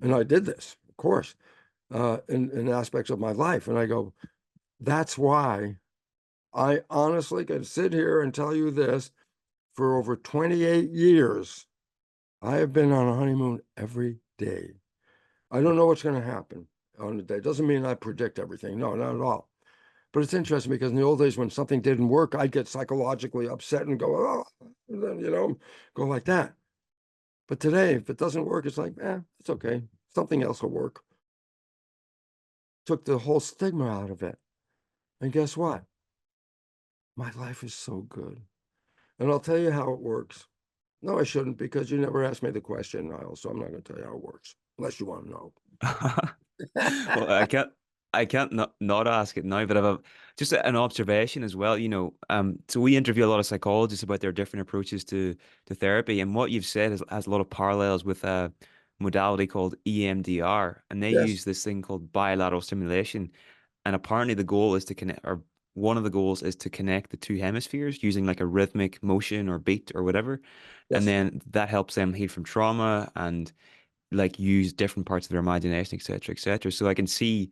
And I did this, of course, in aspects of my life. And I go, that's why I honestly can sit here and tell you this. For over 28 years, I have been on a honeymoon every day. I don't know what's going to happen on the day. Doesn't mean I predict everything. No, not at all. But it's interesting because in the old days when something didn't work, I'd get psychologically upset and go, oh, and then, go like that. But today, if it doesn't work, it's like, it's okay. Something else will work. Took the whole stigma out of it. And guess what? My life is so good. And I'll tell you how it works. No, I shouldn't, because you never asked me the question, Niall, so I'm not going to tell you how it works, unless you want to know. Well, I can't not ask it now, but I've just an observation as well. So we interview a lot of psychologists about their different approaches to therapy, and what you've said has a lot of parallels with a modality called EMDR, and they Yes, use this thing called bilateral stimulation, and apparently the goal is to connect, or one of the goals is to connect the two hemispheres using like a rhythmic motion or beat or whatever, and yes. then that helps them heal from trauma and like use different parts of their imagination, etc., etc. So I can see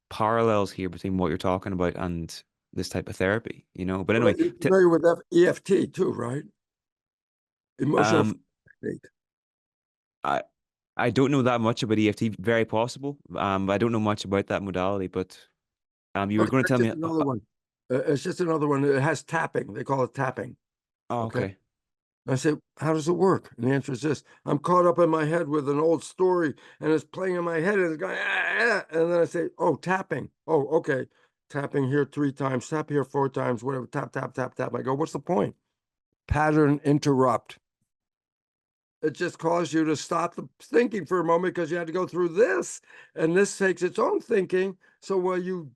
parallels here between what you're talking about and this type of therapy, you know. But Well, anyway, you're familiar with EFT too, right? Emotional um, technique. I I don't know that much about EFT. Very possible. I don't know much about that modality, but you were Okay, going to that's tell just me. another one. It's just another one. It has tapping. They call it tapping. Oh, Okay. okay. I say, how does it work? And the answer is this: I'm caught up in my head with an old story and it's playing in my head and it's going, ah, ah. And then I say, oh, tapping. Oh, okay. Tapping here 3 times, tap here 4 times, whatever, tap, tap, tap, tap. I go, what's the point? Pattern interrupt. It just caused you to stop the thinking for a moment because you had to go through this. And this takes its own thinking. So while you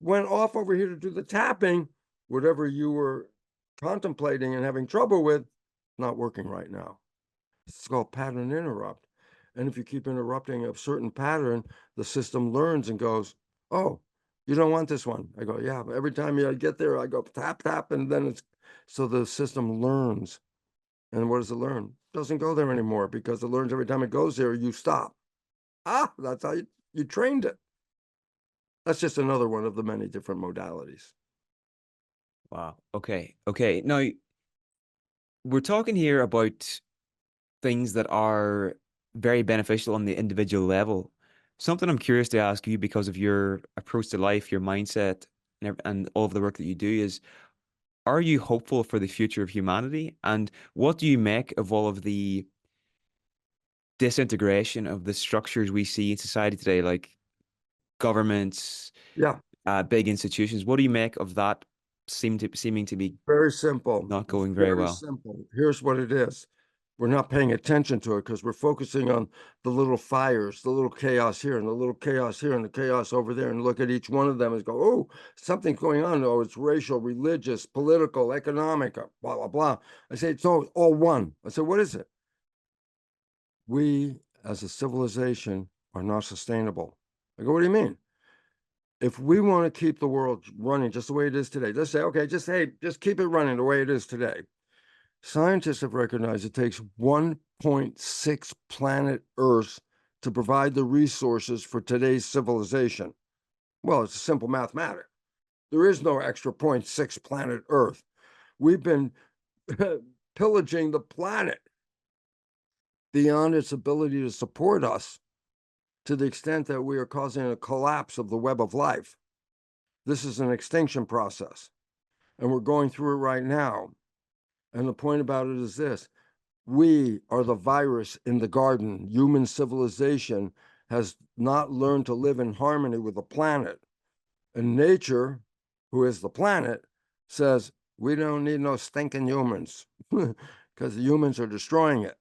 went off over here to do the tapping, whatever you were contemplating and having trouble with, not working right now. It's called pattern interrupt. And if you keep interrupting a certain pattern, the system learns and goes, oh, you don't want this one. I go, yeah. But every time I get there, I go tap, tap, and then it's so the system learns. And what does it learn? It doesn't go there anymore because it learns every time it goes there, you stop. Ah, that's how you trained it. That's just another one of the many different modalities. Wow. Okay. Okay. Now, we're talking here about things that are very beneficial on the individual level. Something I'm curious to ask you because of your approach to life, your mindset, and all of the work that you do is, are you hopeful for the future of humanity? And what do you make of all of the disintegration of the structures we see in society today, like governments, Yeah, big institutions? What do you make of that seeming to be very simple. not going very Very well? simple. Here's what it is. We're not paying attention to it because we're focusing on the little fires, the little chaos here and the little chaos here and the chaos over there, and look at each one of them and go, oh, something's going on. Oh, it's racial, religious, political, economic, blah, blah, blah. I say, it's all one. I say, what is it? We, as a civilization, are not sustainable. I go, what do you mean? If we want to keep the world running just the way it is today, let's say, okay, just keep it running the way it is today. Scientists have recognized it takes 1.6 planet Earth to provide the resources for today's civilization. Well, it's a simple mathematic. There is no extra 0.6 planet Earth. We've been pillaging the planet beyond its ability to support us to the extent that we are causing a collapse of the web of life. This is an extinction process, and we're going through it right now. And the point about it is this: we are the virus in the garden. Human civilization has not learned to live in harmony with the planet. And nature, who is the planet, says, we don't need no stinking humans because the humans are destroying it.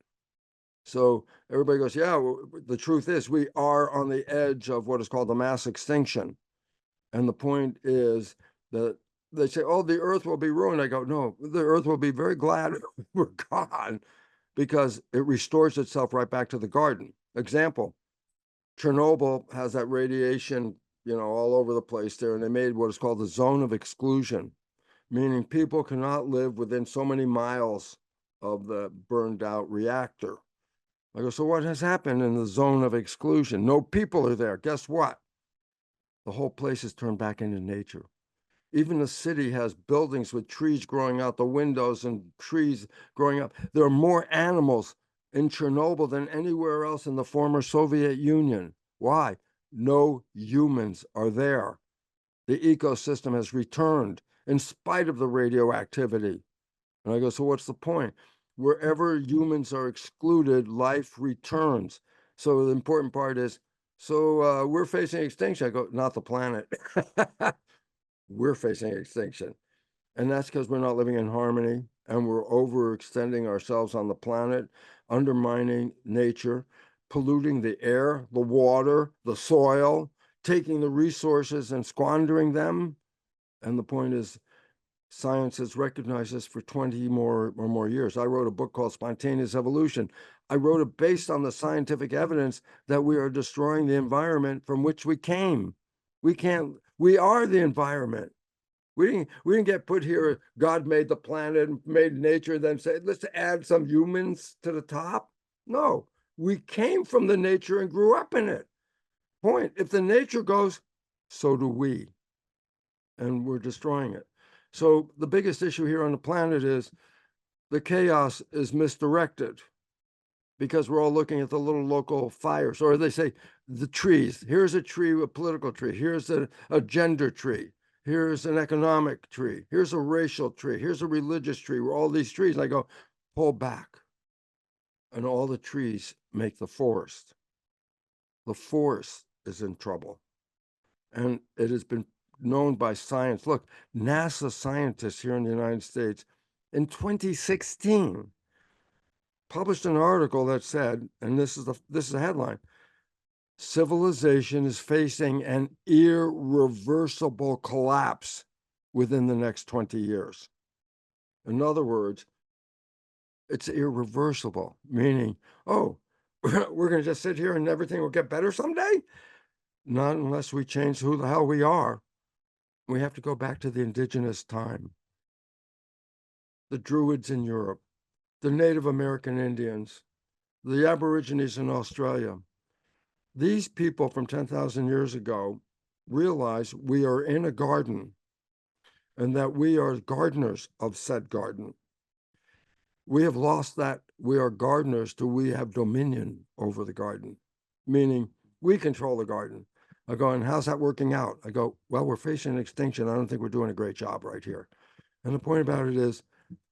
So everybody goes, yeah, well, the truth is we are on the edge of what is called a mass extinction. And the point is that they say, oh, the earth will be ruined. I go, no, the earth will be very glad we're gone because it restores itself right back to the garden. Example, Chernobyl has that radiation, all over the place there. And they made what is called the zone of exclusion, meaning people cannot live within so many miles of the burned out reactor. I go, so what has happened in the zone of exclusion? No people are there. Guess what? The whole place is turned back into nature. Even the city has buildings with trees growing out the windows and trees growing up. There are more animals in Chernobyl than anywhere else in the former Soviet Union. Why? No humans are there. The ecosystem has returned in spite of the radioactivity. And I go, so what's the point? Wherever humans are excluded, life returns. So the important part is, so we're facing extinction. I go, not the planet. We're facing extinction. And that's because we're not living in harmony and we're overextending ourselves on the planet, undermining nature, polluting the air, the water, the soil, taking the resources and squandering them. And the point is, science has recognized this for 20 more years. I wrote a book called Spontaneous Evolution. I wrote it based on the scientific evidence that we are destroying the environment from which we came. We are the environment. We didn't get put here. God made the planet, made nature, then said, let's add some humans to the top. No, we came from the nature and grew up in it. Point. If the nature goes, so do we. And we're destroying it. So the biggest issue here on the planet is the chaos is misdirected because we're all looking at the little local fires. Or they say the trees. Here's a tree, a political tree. Here's a gender tree. Here's an economic tree. Here's a racial tree. Here's a religious tree. Where all these trees. And I go, pull back, and all the trees make the forest. The forest is in trouble. And it has been known by science. Look, NASA scientists here in the United States in 2016 published an article that said, and this is a headline, civilization is facing an irreversible collapse within the next 20 years. In other words, it's irreversible, meaning, oh, we're going to just sit here and everything will get better someday? Not unless we change who the hell we are. We have to go back to the indigenous time. The Druids in Europe, the Native American Indians, the Aborigines in Australia. These people from 10,000 years ago realize we are in a garden and that we are gardeners of said garden. We have lost that we are gardeners till we have dominion over the garden, meaning we control the garden. I go, and how's that working out? I go, well, we're facing extinction. I don't think we're doing a great job right here. And the point about it is,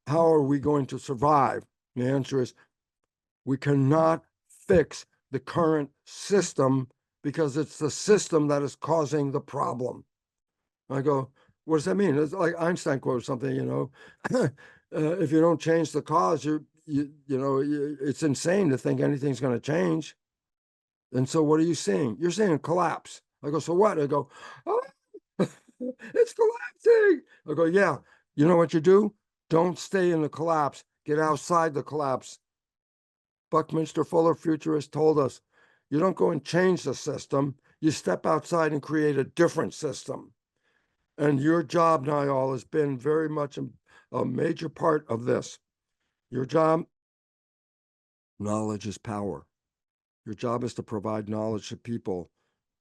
how are we going to survive? The answer is, we cannot fix the current system because it's the system that is causing the problem. I go, what does that mean? It's like Einstein quote something, you know, if you don't change the cause, it's insane to think anything's going to change. And so what are you seeing? You're seeing a collapse. I go, so what? I go, oh, it's collapsing. I go, yeah. You know what you do? Don't stay in the collapse. Get outside the collapse. Buckminster Fuller, futurist, told us, you don't go and change the system. You step outside and create a different system. And your job, Niall, has been very much a major part of this. Your job, knowledge is power. Your job is to provide knowledge to people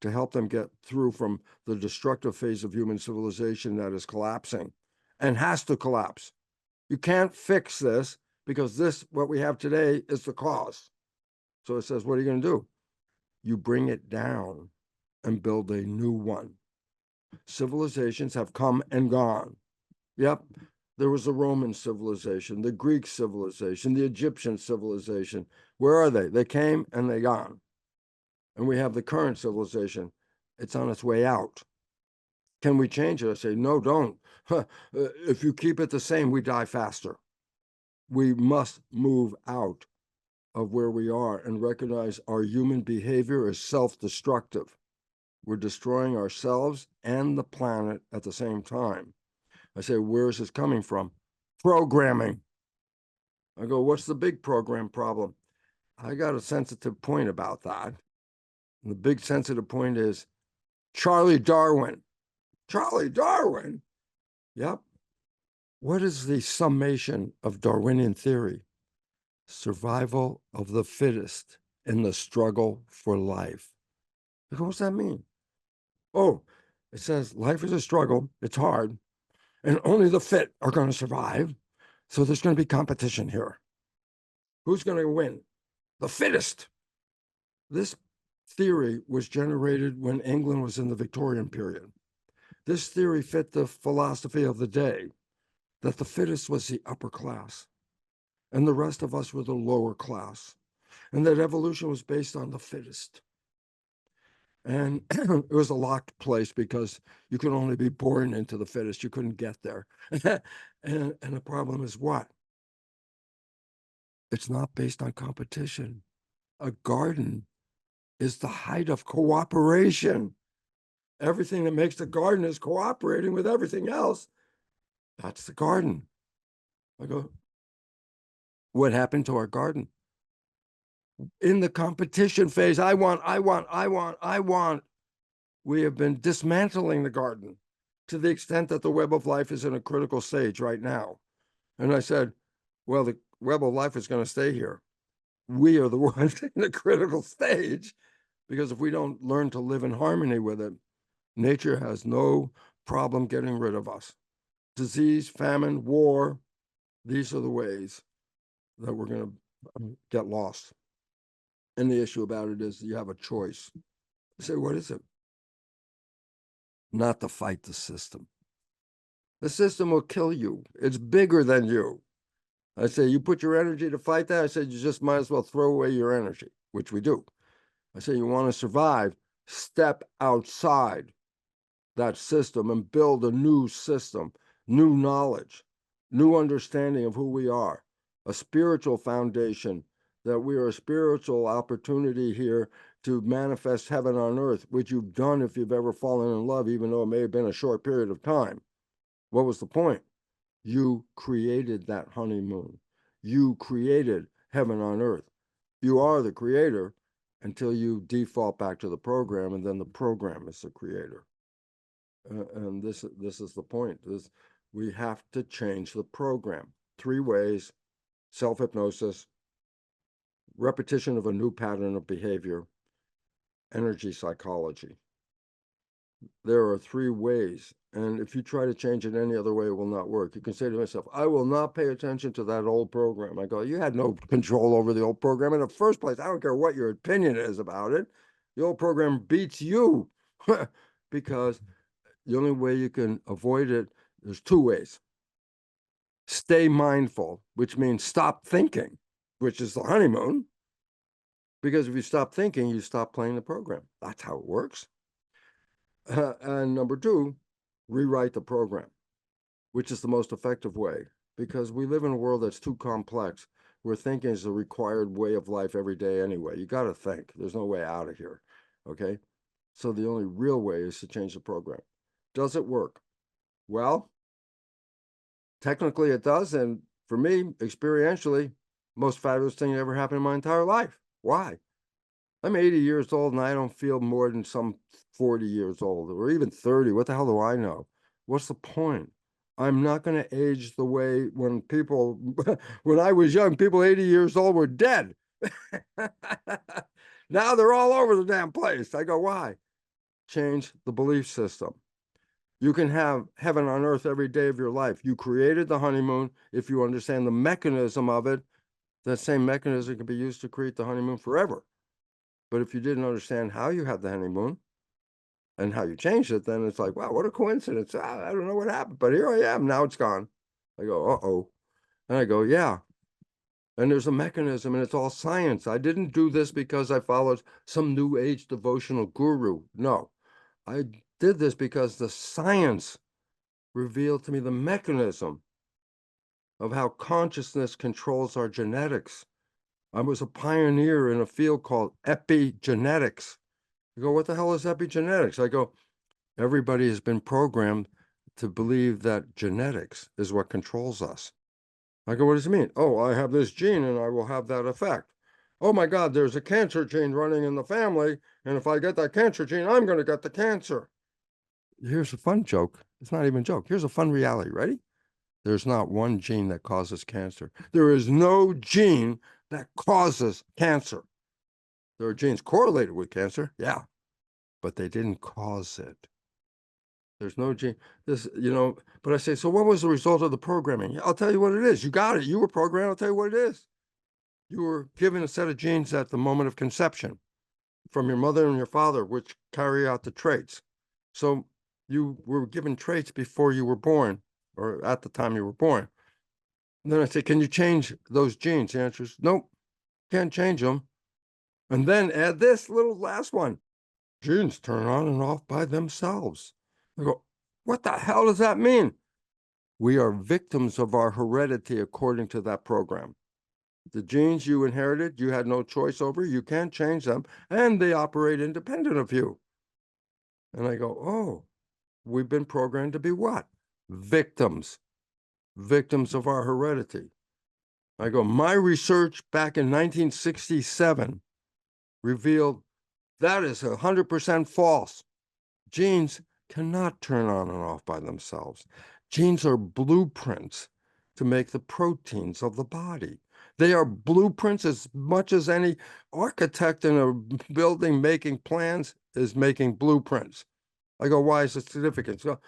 to help them get through from the destructive phase of human civilization that is collapsing and has to collapse. You can't fix this because what we have today is the cause. So it says, what are you going to do? You bring it down and build a new one. Civilizations have come and gone. Yep, there was the Roman civilization, the Greek civilization, the Egyptian civilization. Where are they? They came and they gone. And we have the current civilization. It's on its way out. Can we change it? I say, no, don't. If you keep it the same, we die faster. We must move out of where we are and recognize our human behavior is self-destructive. We're destroying ourselves and the planet at the same time. I say, where is this coming from? Programming. I go, what's the big program problem? I got a sensitive point about that. And the big sensitive point is Charlie Darwin. Charlie Darwin? Yep. What is the summation of Darwinian theory? Survival of the fittest in the struggle for life. I go, what's that mean? Oh, it says life is a struggle. It's hard. And only the fit are going to survive. So there's going to be competition here. Who's going to win? The fittest. This theory was generated when England was in the Victorian period. This theory fit the philosophy of the day, that the fittest was the upper class, and the rest of us were the lower class, and that evolution was based on the fittest. And it was a locked place because you could only be born into the fittest. You couldn't get there. And the problem is what? It's not based on competition. A garden is the height of cooperation. Everything that makes the garden is cooperating with everything else. That's the garden. I go, what happened to our garden? In the competition phase, I want. We have been dismantling the garden to the extent that the web of life is in a critical stage right now. And I said, well, the web of life is going to stay here. We are the ones in the critical stage, because if we don't learn to live in harmony with it, nature has no problem getting rid of us. Disease, famine, war, these are the ways that we're going to get lost. And the issue about it is you have a choice. You say, what is it? Not to fight the system. The system will kill you. It's bigger than you. I say, you put your energy to fight that? I said, you just might as well throw away your energy, which we do. I say, you want to survive, step outside that system and build a new system, new knowledge, new understanding of who we are, a spiritual foundation, that we are a spiritual opportunity here to manifest heaven on earth, which you've done if you've ever fallen in love, even though it may have been a short period of time. What was the point? You created that honeymoon. You created heaven on earth. You are the creator until you default back to the program, and then the program is the creator. And this is the point. We have to change the program. 3 ways: self-hypnosis, repetition of a new pattern of behavior, energy psychology. There are 3 ways. And if you try to change it any other way, it will not work. You can say to yourself, I will not pay attention to that old program. I go, you had no control over the old program in the first place. I don't care what your opinion is about it. The old program beats you because the only way you can avoid it, there's 2 ways. Stay mindful, which means stop thinking, which is the honeymoon. Because if you stop thinking, you stop playing the program. That's how it works. And number 2, rewrite the program, which is the most effective way, because we live in a world that's too complex, where thinking is a required way of life every day anyway. You got to think. There's no way out of here. Okay? So the only real way is to change the program. Does it work? Well, technically it does. And for me, experientially, most fabulous thing that ever happened in my entire life. Why? I'm 80 years old and I don't feel more than some 40 years old, or even 30. What the hell do I know? What's the point? I'm not going to age the way when people, when I was young, people 80 years old were dead. Now they're all over the damn place. I go, why? Change the belief system. You can have heaven on earth every day of your life. You created the honeymoon. If you understand the mechanism of it, that same mechanism can be used to create the honeymoon forever. But if you didn't understand how you had the honeymoon and how you changed it, then it's like, wow, what a coincidence. I don't know what happened, but here I am. Now it's gone. I go, uh-oh. And I go, yeah. And there's a mechanism, and it's all science. I didn't do this because I followed some new age devotional guru. No, I did this because the science revealed to me the mechanism of how consciousness controls our genetics. I was a pioneer in a field called epigenetics. You go, what the hell is epigenetics? I go, everybody has been programmed to believe that genetics is what controls us. I go, what does it mean? Oh, I have this gene and I will have that effect. Oh my God, there's a cancer gene running in the family. And if I get that cancer gene, I'm going to get the cancer. Here's a fun joke. It's not even a joke. Here's a fun reality. Ready? There's not one gene that causes cancer. There is no gene that causes cancer. There are genes correlated with cancer, yeah, but they didn't cause it. There's no gene. But I say, so what was the result of the programming? I'll tell you what it is. You got it. You were programmed. I'll tell you what it is. You were given a set of genes at the moment of conception from your mother and your father, which carry out the traits. So you were given traits before you were born, or at the time you were born. And then I say, can you change those genes? The answer is nope, can't change them. And then add this little last one. Genes turn on and off by themselves. I go, what the hell does that mean? We are victims of our heredity according to that program. The genes you inherited, you had no choice over. You can't change them, and they operate independent of you. And I go, oh, we've been programmed to be what? Victims. Victims of our heredity. I go, my research back in 1967 revealed that is 100% false. Genes cannot turn on and off by themselves. Genes are blueprints to make the proteins of the body. They are blueprints as much as any architect in a building making plans is making blueprints. I go, why is it significant? So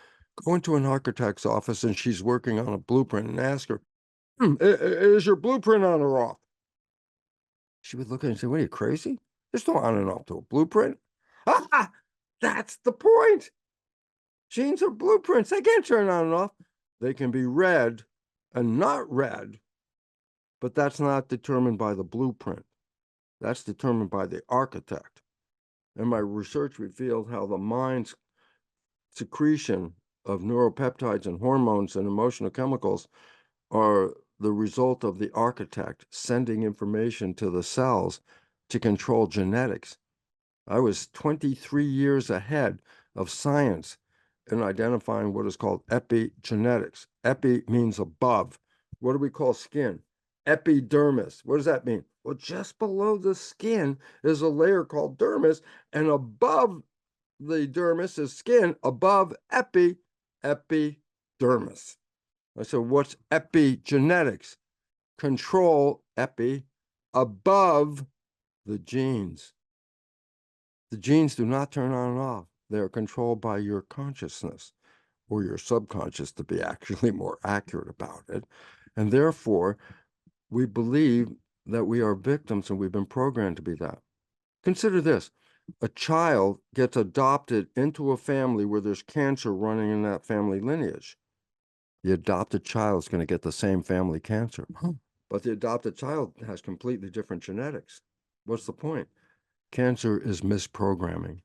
go into an architect's office and she's working on a blueprint and ask her, is your blueprint on or off? She would look at it and say, what are you, crazy? There's no on and off to a blueprint. Ah, that's the point. Genes are blueprints. They can't turn on and off. They can be read and not read But that's not determined by the blueprint. That's determined by the architect. And my research revealed how the mind's secretion of neuropeptides and hormones and emotional chemicals are the result of the architect sending information to the cells to control genetics. I was 23 years ahead of science in identifying what is called epigenetics. Epi means above. What do we call skin? Epidermis. What does that mean? Well, just below the skin is a layer called dermis, and above the dermis is skin, above epidermis. I said, what's epigenetics? Control epi above the genes. The genes do not turn on and off. They are controlled by your consciousness or your subconscious, to be actually more accurate about it. And therefore, we believe that we are victims and we've been programmed to be that. Consider this. A child gets adopted into a family where there's cancer running in that family lineage. The adopted child is going to get the same family cancer. But the adopted child has completely different genetics. What's the point? Cancer is misprogramming.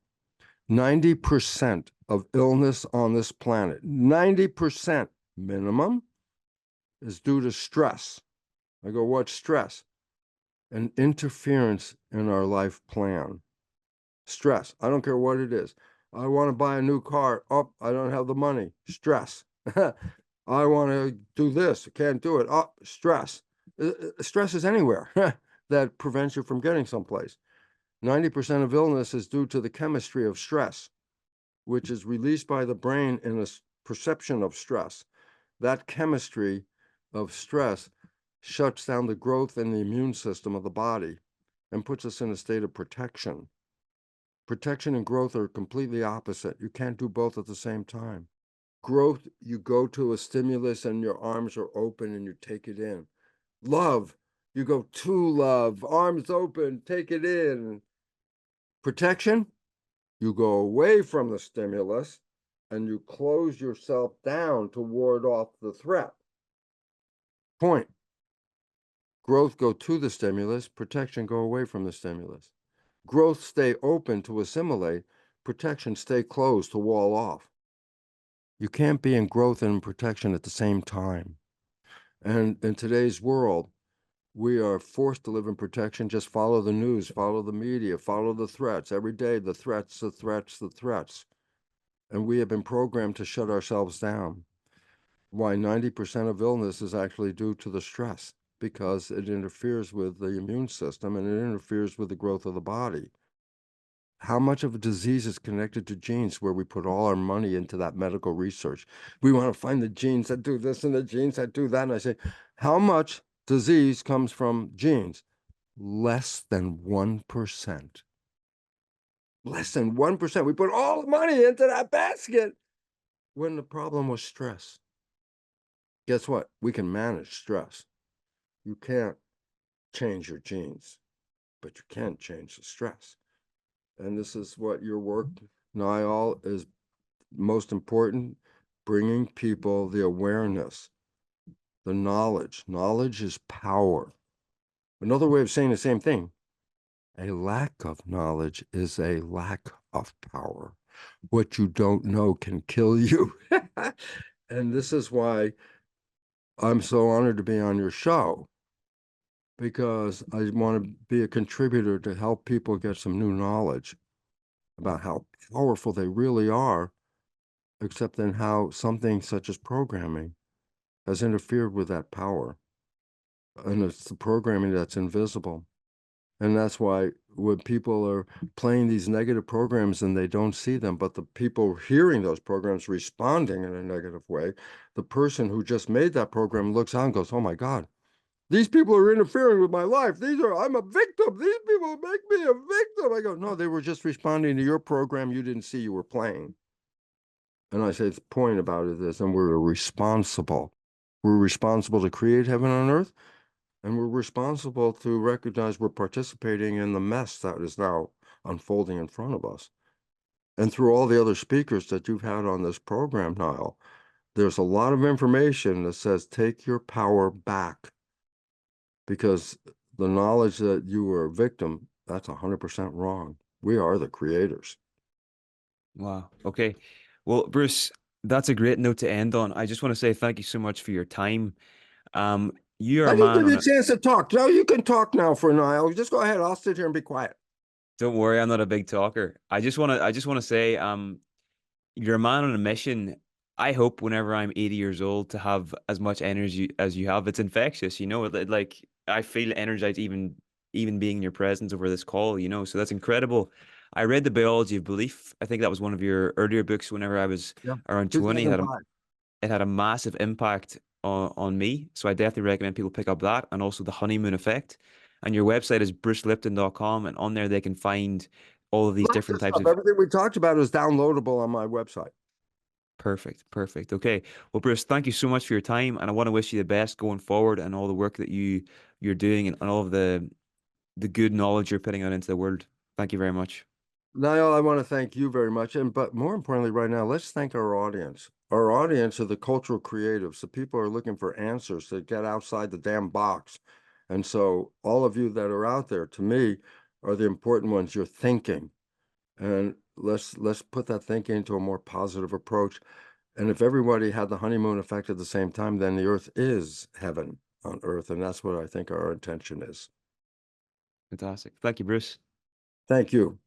90% of illness on this planet, 90% minimum, is due to stress. I go, what's stress? An interference in our life plan. Stress. I don't care what it is. I want to buy a new car. Oh, I don't have the money. Stress. I want to do this. I can't do it. Oh, stress. Stress is anywhere that prevents you from getting someplace. 90% of illness is due to the chemistry of stress, which is released by the brain in a perception of stress. That chemistry of stress shuts down the growth in the immune system of the body and puts us in a state of protection. Protection and growth are completely opposite. You can't do both at the same time. Growth, you go to a stimulus and your arms are open and you take it in. Love, you go to love, arms open, take it in. Protection, you go away from the stimulus and you close yourself down to ward off the threat. Point. Growth, go to the stimulus. Protection, go away from the stimulus. Growth, stay open to assimilate. Protection, stay closed to wall off. You can't be in growth and in protection at the same time. And in today's world, we are forced to live in protection. Just follow the news, follow the media, follow the threats. Every day, the threats, the threats, the threats. And we have been programmed to shut ourselves down. Why 90% of illness is actually due to the stress, because it interferes with the immune system and it interferes with the growth of the body. How much of a disease is connected to genes, where we put all our money into that medical research? We want to find the genes that do this and the genes that do that. And I say, how much disease comes from genes? Less than 1%. Less than 1%. We put all the money into that basket when the problem was stress. Guess what? We can manage stress. You can't change your genes, but you can change the stress. And this is what your work, Niall, is most important, bringing people the awareness, the knowledge. Knowledge is power. Another way of saying the same thing, a lack of knowledge is a lack of power. What you don't know can kill you. And this is why I'm so honored to be on your show, because I want to be a contributor to help people get some new knowledge about how powerful they really are, except in how something such as programming has interfered with that power. And it's the programming that's invisible. And that's why when people are playing these negative programs and they don't see them, but the people hearing those programs responding in a negative way, the person who just made that program looks out and goes, oh my God, these people are interfering with my life. I'm a victim. These people make me a victim. I go, no, they were just responding to your program you didn't see you were playing. And I say the point about it is, and we're responsible. We're responsible to create heaven on earth, and we're responsible to recognize we're participating in the mess that is now unfolding in front of us. And through all the other speakers that you've had on this program, Niall, there's a lot of information that says, take your power back. because the knowledge that you were a victim, that's 100% wrong. We are the creators. Wow. Okay. Well, Bruce, that's a great note to end on. I just want to say thank you so much for your time. You are I a didn't man give you on a a, chance to talk. No, you can talk now for an hour. Just go ahead. I'll sit here and be quiet. don't worry, I'm not a big talker. I just want to say, you're a man on a mission. I hope whenever I'm 80 years old to have as much energy as you have. It's infectious, like I feel energized even being in your presence over this call, so that's incredible. I read The Biology of Belief. I think that was one of your earlier books whenever I was Yeah. around 20. 2005. It had a massive impact on me. So I definitely recommend people pick up that and also The Honeymoon Effect. And your website is brucelipton.com, and on there they can find all of these Lots different of types stuff. of. Everything we talked about is downloadable on my website. Perfect, perfect. Okay. Well, Bruce, thank you so much for your time, and I want to wish you the best going forward and all the work that you're doing and all of the good knowledge you're putting out into the world. Thank you very much. Niall, I want to thank you very much. But more importantly, right now, let's thank our audience. Our audience are the cultural creatives. The people are looking for answers to get outside the damn box. And so all of you that are out there, to me, are the important ones. You're thinking. And let's put that thinking into a more positive approach. And if everybody had the honeymoon effect at the same time, then the earth is heaven on earth. And that's what I think our intention is. Fantastic. Thank you, Bruce. Thank you.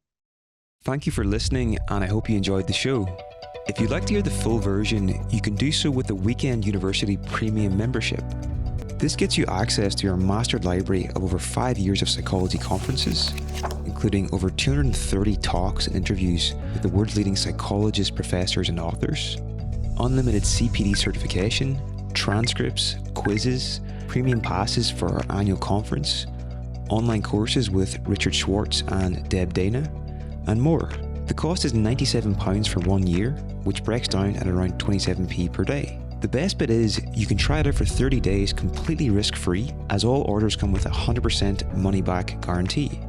Thank you for listening, and I hope you enjoyed the show. If you'd like to hear the full version, you can do so with the Weekend University Premium membership. This gets you access to our mastered library of over 5 years of psychology conferences, including over 230 talks and interviews with the world's leading psychologists, professors, and authors, unlimited CPD certification, transcripts, quizzes, premium passes for our annual conference, online courses with Richard Schwartz and Deb Dana, and more. The cost is £97 for 1 year, which breaks down at around 27p per day. The best bit is you can try it out for 30 days completely risk-free, as all orders come with a 100% money-back guarantee.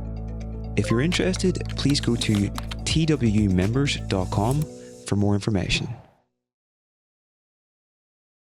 If you're interested, please go to twmembers.com for more information.